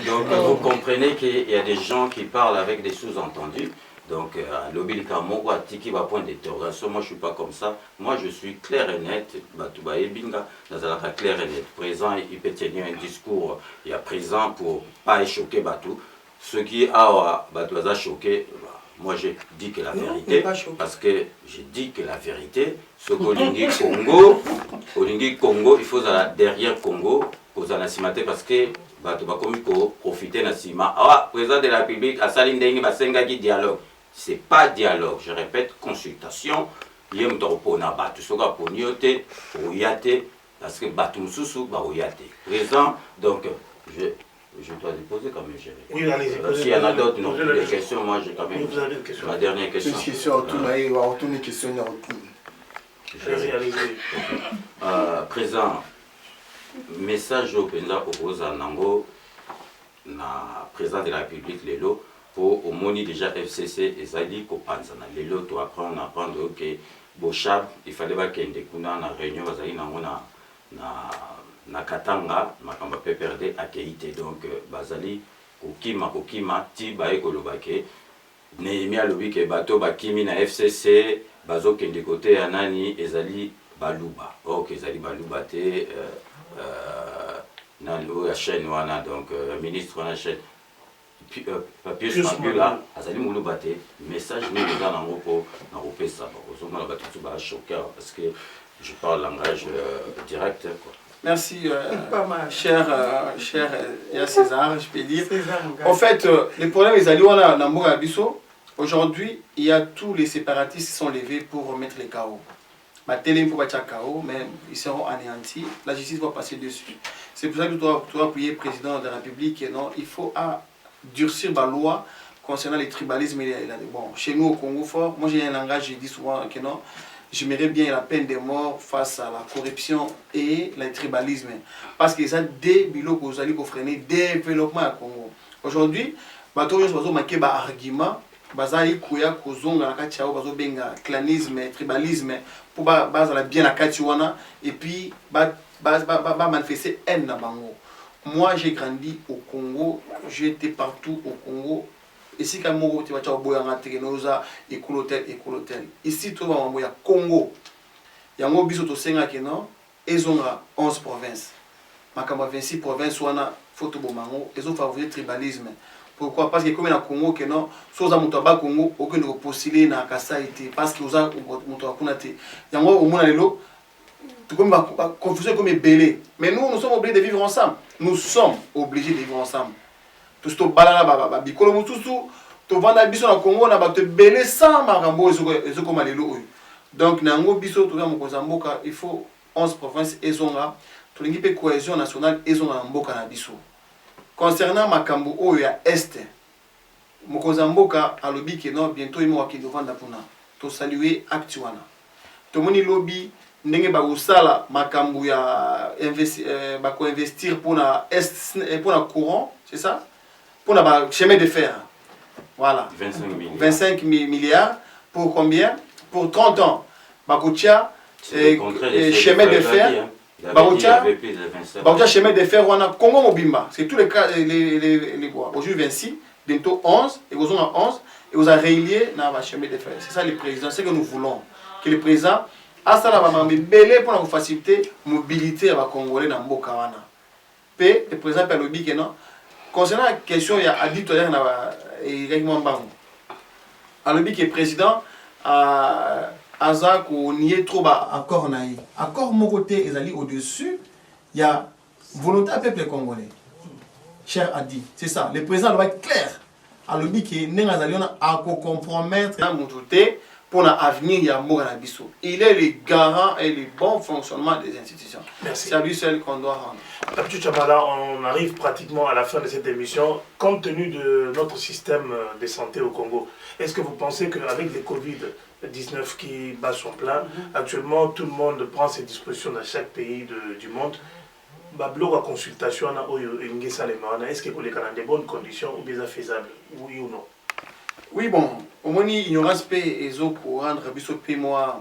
Donc vous comprenez qu'il y a des gens qui parlent avec des sous-entendus. Donc, l'Obilika Mongo Tiki va point d'interrogation. Moi, je ne suis pas comme ça. Moi, je suis clair et net. Batouba Ebinga, Nazalaka clair et net. Présent, il peut tenir un discours. Il y a présent pour ne pas choquer Batou. Ce qui a Batouaza choqué, moi, j'ai dit que la vérité. Parce que j'ai dit que la vérité, ce qu'Olingi Congo, il faut derrière Congo, aux anasimate parce que Batouba Komiko profiter Nasima. Ah, président de la République, à Salindengi, Basengaki dialogue. C'est pas dialogue, je répète, consultation. Yem Toropona Batu, Soga Poniote, Oyate, parce que Batum Soussou, Oyate. Présent, donc, je dois déposer quand même, chérie. Oui, allez-y. S'il y en a d'autres, non plus des questions, moi j'ai quand même. Vous avez des questions. Ma dernière question. Une question, une question. Allez-y. Présent, message au président propose à Nango, na président de la République, Lelo. Pour au moni déjà FCC et Zali Kopanzana. Les lots après on apprend que Bochab il fallait pas qu'il y ait une réunion Zali na Katanga makamba PPRD à Keité donc Bazali kokima ti ba ekolobake Néhémie alobi ke bato bakimi na FCC bazo kende côté ya nani ezali baluba OK ezali baluba te na lo ya chaîne wana donc ministre wana chaîne Pius Mabula, Azali Mouloubate, message nous les dans pour ça. Parce que je parle langage direct. Merci, cher César, je peux dire. En fait, le problème est à Nambour Abisso. Aujourd'hui, il y a tous les séparatistes qui sont levés pour remettre les chaos. Ma télé pour battre chaos, mais ils seront anéantis. La justice va passer dessus. C'est pour ça que tu dois appuyer le président de la République. Et non, il faut durcir la loi concernant les tribalismes. Bon, chez nous au Congo fort, moi j'ai un langage, je dis souvent que non, j'aimerais bien la peine de mort face à la corruption et le tribalisme. Parce que ça des bilots que vous allez freiner développement au Congo. Aujourd'hui, bato yo bazo manquer ba argument, bazali kuya kozonga na kati ya bazo benga clanisme, tribalisme pour bazala bien la kati wana et puis ba manifester haine na bango. Moi, j'ai grandi au Congo, j'étais partout au Congo. Ici, quand tu vas au Boyanga, Tegenosa, Écolotel. Ici, tu vas au Congo. Il y a un biso to senga keno, ils ont 11 provinces. Makamba 26 provinces, ou ana photo bomango, ils ont favorisé le tribalisme. Pourquoi? Parce que comme dans le Congo, que non, soit aux Amoutaba Congo, aucun ne postulé dans Kassaïté, parce que aux Amoutaba Kunate. Il y a un moment où tout comme confusion comme belé. Mais nous sommes obligés de vivre ensemble. Nous sommes obligés de vivre ensemble. Tout ce que balala bikolo mutusu, to vanda biso na Congo na ba te belé sans marambo ezoko malelo. Donc nango biso to ya mokoza mboka, il faut 11 provinces ezonga, to lingi pe cohésion nationale ezonga na mboka na biso. Concernant makambo oyo ya est, mokoza mboka alobi ke non bientôt imo wakinde vanda puna. To saluer acte wana. To moni lobby ndenge bakosala makambo ya investir pour na courant, c'est ça, pour na chemin de fer. Voilà. 25 milliards pour combien? Pour 30 ans. Bakotia chemin de fer. Bakotia chemin de fer on a Congo Mobimba. C'est tous les cas les bois. Aujourd'hui 26, bientôt 11 et vous en 11 et vous a rélié dans la chemin de fer. C'est ça le président, c'est que nous voulons que le président a ça la belé pour nous faciliter mobilité à Congolais dans Mboka wana. P le président peut le dire que non. Concernant la question il y a dit tout à l'heure et règlement bango. Alors dit que le président Azak ou nié trop bas accord naï. Accord mon côté ils allaient au-dessus, il y a volonté à peuple congolais. Cher Adi, c'est ça. Le président doit être clair. Alors dit que nous allons à compromettre mon côté pour l'avenir il y a Moganabiso. Il est le garant et le bon fonctionnement des institutions. Merci. C'est à lui seul qu'on doit rendre. Papicho Tchamala, on arrive pratiquement à la fin de cette émission. Compte tenu de notre système de santé au Congo, est-ce que vous pensez qu'avec les Covid-19 qui bat son plein, actuellement tout le monde prend ses dispositions dans chaque pays du monde, la consultation est-ce que vous les dans de bonnes conditions ou bien faisable, oui ou non? Oui, bon, au moins il y aura et pour rendre moi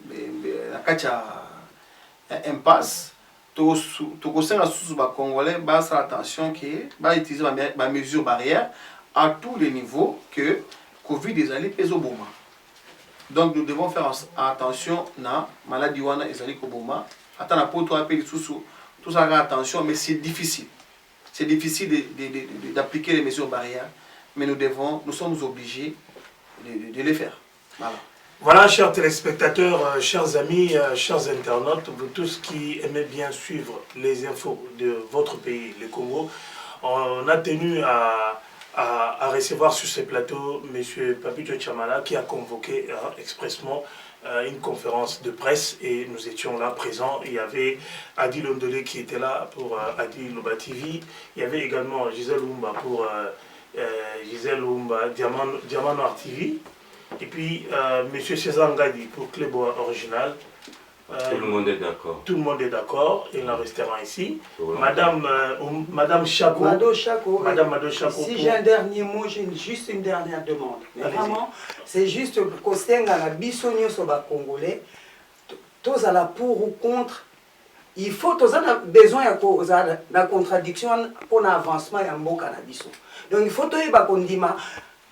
la cacha impasse. Tout ce Congolais va faire attention que va utiliser ma mesure barrière à tous les niveaux que Covid est allé peser au Boma. Donc nous devons faire attention na maladie wana est allé au Boma. Attends pour toi appeler tout ça attention mais c'est difficile. C'est difficile d'appliquer les mesures barrières mais nous sommes obligés de les faire. Voilà. Voilà, chers téléspectateurs, chers amis, chers internautes, vous tous qui aimez bien suivre les infos de votre pays, le Congo, on a tenu à recevoir sur ce plateau M. Papicho Tchamala qui a convoqué expressement une conférence de presse et nous étions là présents. Il y avait Adi Londolé qui était là pour Adi Loba TV, il y avait également Gisèle Oumba pour Gisèle Oumba Diamant Noir TV. Et puis, M. César Ngadi pour Clébois Original. Tout le monde est d'accord. Tout le monde est d'accord. Il en restera ici. Madame Chako. Mado Chako. Madame Mado Chako. Si j'ai un dernier mot, j'ai juste une dernière demande. Mais vraiment, c'est juste que Kostenga la bisonio soba congolais, tous à la pour ou contre. Il faut tous a besoin de la contradiction pour l'avancement et un beau cannabis. Donc il faut tout y condima.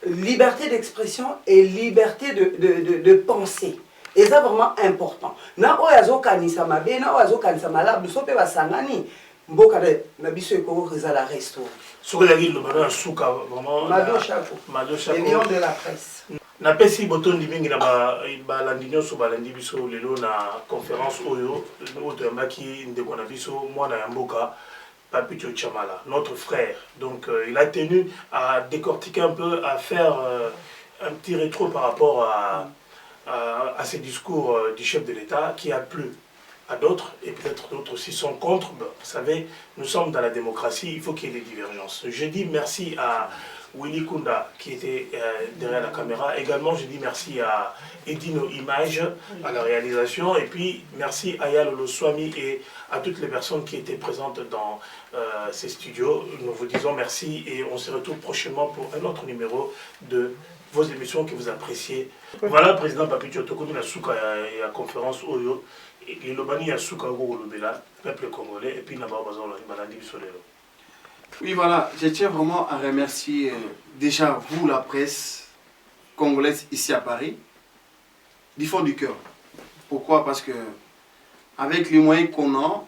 Liberté d'expression et liberté de penser. Et c'est vraiment important. Na oyazo kanisa mabe, na oyazo kanisa malab, nous sommes pas sangani. Mboka de na biso eko rezala resto. Sur la ville, le bonheur souka vraiment. Mado Chako. Les lions de la presse. Na pesi boton dimingi na ba landinyo so ba landi biso lelo na conférence oyo, oto mbaki ndeko na biso mwana ya mboka. Papicho Tchamala, notre frère. Donc il a tenu à décortiquer un peu, à faire un petit rétro par rapport à ces discours du chef de l'État qui a plu à d'autres et peut-être d'autres aussi sont contre. Vous savez, nous sommes dans la démocratie, il faut qu'il y ait des divergences. Je dis merci à Willy Kunda qui était derrière la caméra. Également, je dis merci à Edino Image à la réalisation. Et puis, merci à Yalolo Swami et à toutes les personnes qui étaient présentes dans ces studios. Nous vous disons merci et on se retrouve prochainement pour un autre numéro de vos émissions que vous appréciez. Voilà, Président Papicho Tokomi la souka et la conférence Oyo. Et l'Obani a souka Golobela, peuple congolais, et puis Naba Bazan, la maladie Solero. Oui, voilà, je tiens vraiment à remercier déjà vous, la presse congolaise ici à Paris, du fond du cœur. Pourquoi? Parce que avec les moyens qu'on a,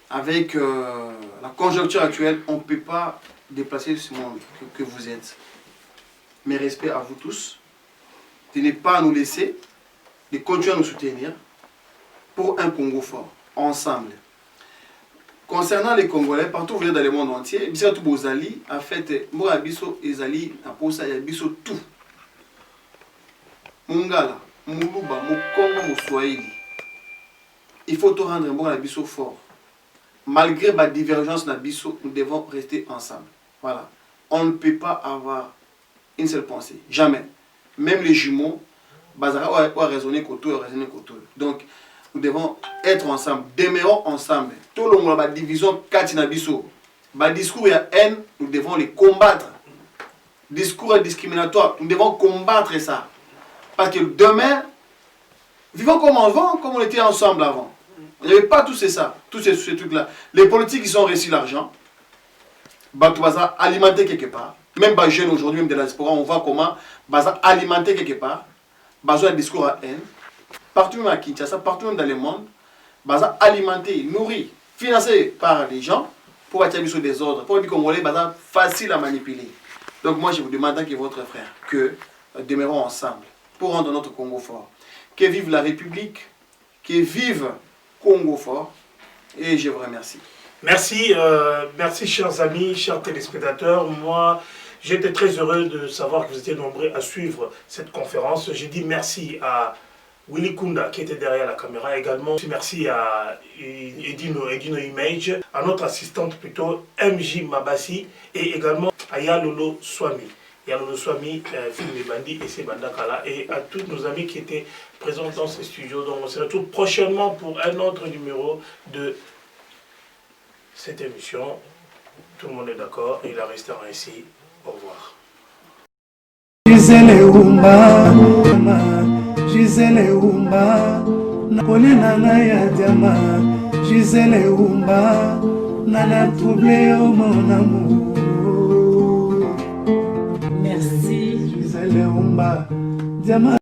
avec la conjoncture actuelle, on ne peut pas déplacer ce monde que vous êtes. Mes respects à vous tous, de ne pas nous laisser, de continuer à nous soutenir pour un Congo fort, ensemble. Concernant les Congolais, partout où vous êtes dans le monde entier, Bissau Bozali, en fait, moi, Bissau Ezali, Naposa, Bissau tout. Mungala, Muluba, Mukongo, Muswahili. Il faut tout rendre un bon à Bissau fort. Malgré ma divergence dans Bissau, nous devons rester ensemble. Voilà. On ne peut pas avoir une seule pensée. Jamais. Même les jumeaux, Bazara a raisonné Koto, a raisonné Koto. Donc, nous devons être ensemble, demeurons ensemble. Tout le monde a division Katinabiso. Discours et haine, nous devons les combattre. Discours discriminatoire, nous devons combattre ça. Parce que demain, vivons comme avant, comme on était ensemble avant. Il n'y avait pas tous ces trucs-là. Les politiques, ils ont reçu l'argent. Tout ça alimenter quelque part. Même les jeunes aujourd'hui, même de la diaspora, on voit comment alimenter quelque part. Un discours à haine. Partout même à Kinshasa, partout même dans le monde, alimenter, nourrir, financé par les gens pour attirer sur des ordres. Pour les Congolais, facile à manipuler. Donc moi, je vous demande que votre frère, que demeurons ensemble pour rendre notre Congo fort. Que vive la République, que vive Congo fort. Et je vous remercie. Merci, merci chers amis, chers téléspectateurs. Moi, j'étais très heureux de savoir que vous étiez nombreux à suivre cette conférence. J'ai dit merci à Willy Kunda qui était derrière la caméra également. Merci à Edino Image, à notre assistante plutôt MJ Mabassi et également à Yalolo Swami. Yalolo Swami, film Bandi et Sebandakala, et à tous nos amis qui étaient présents dans ce studio. Donc on se retrouve prochainement pour un autre numéro de cette émission. Tout le monde est d'accord, il en restera ainsi. Au revoir. Gisele Umba, Nakolina Naya Diama, Gisele Umba, Nana troublé au mon amour. Merci. Gisele Umba, Diama.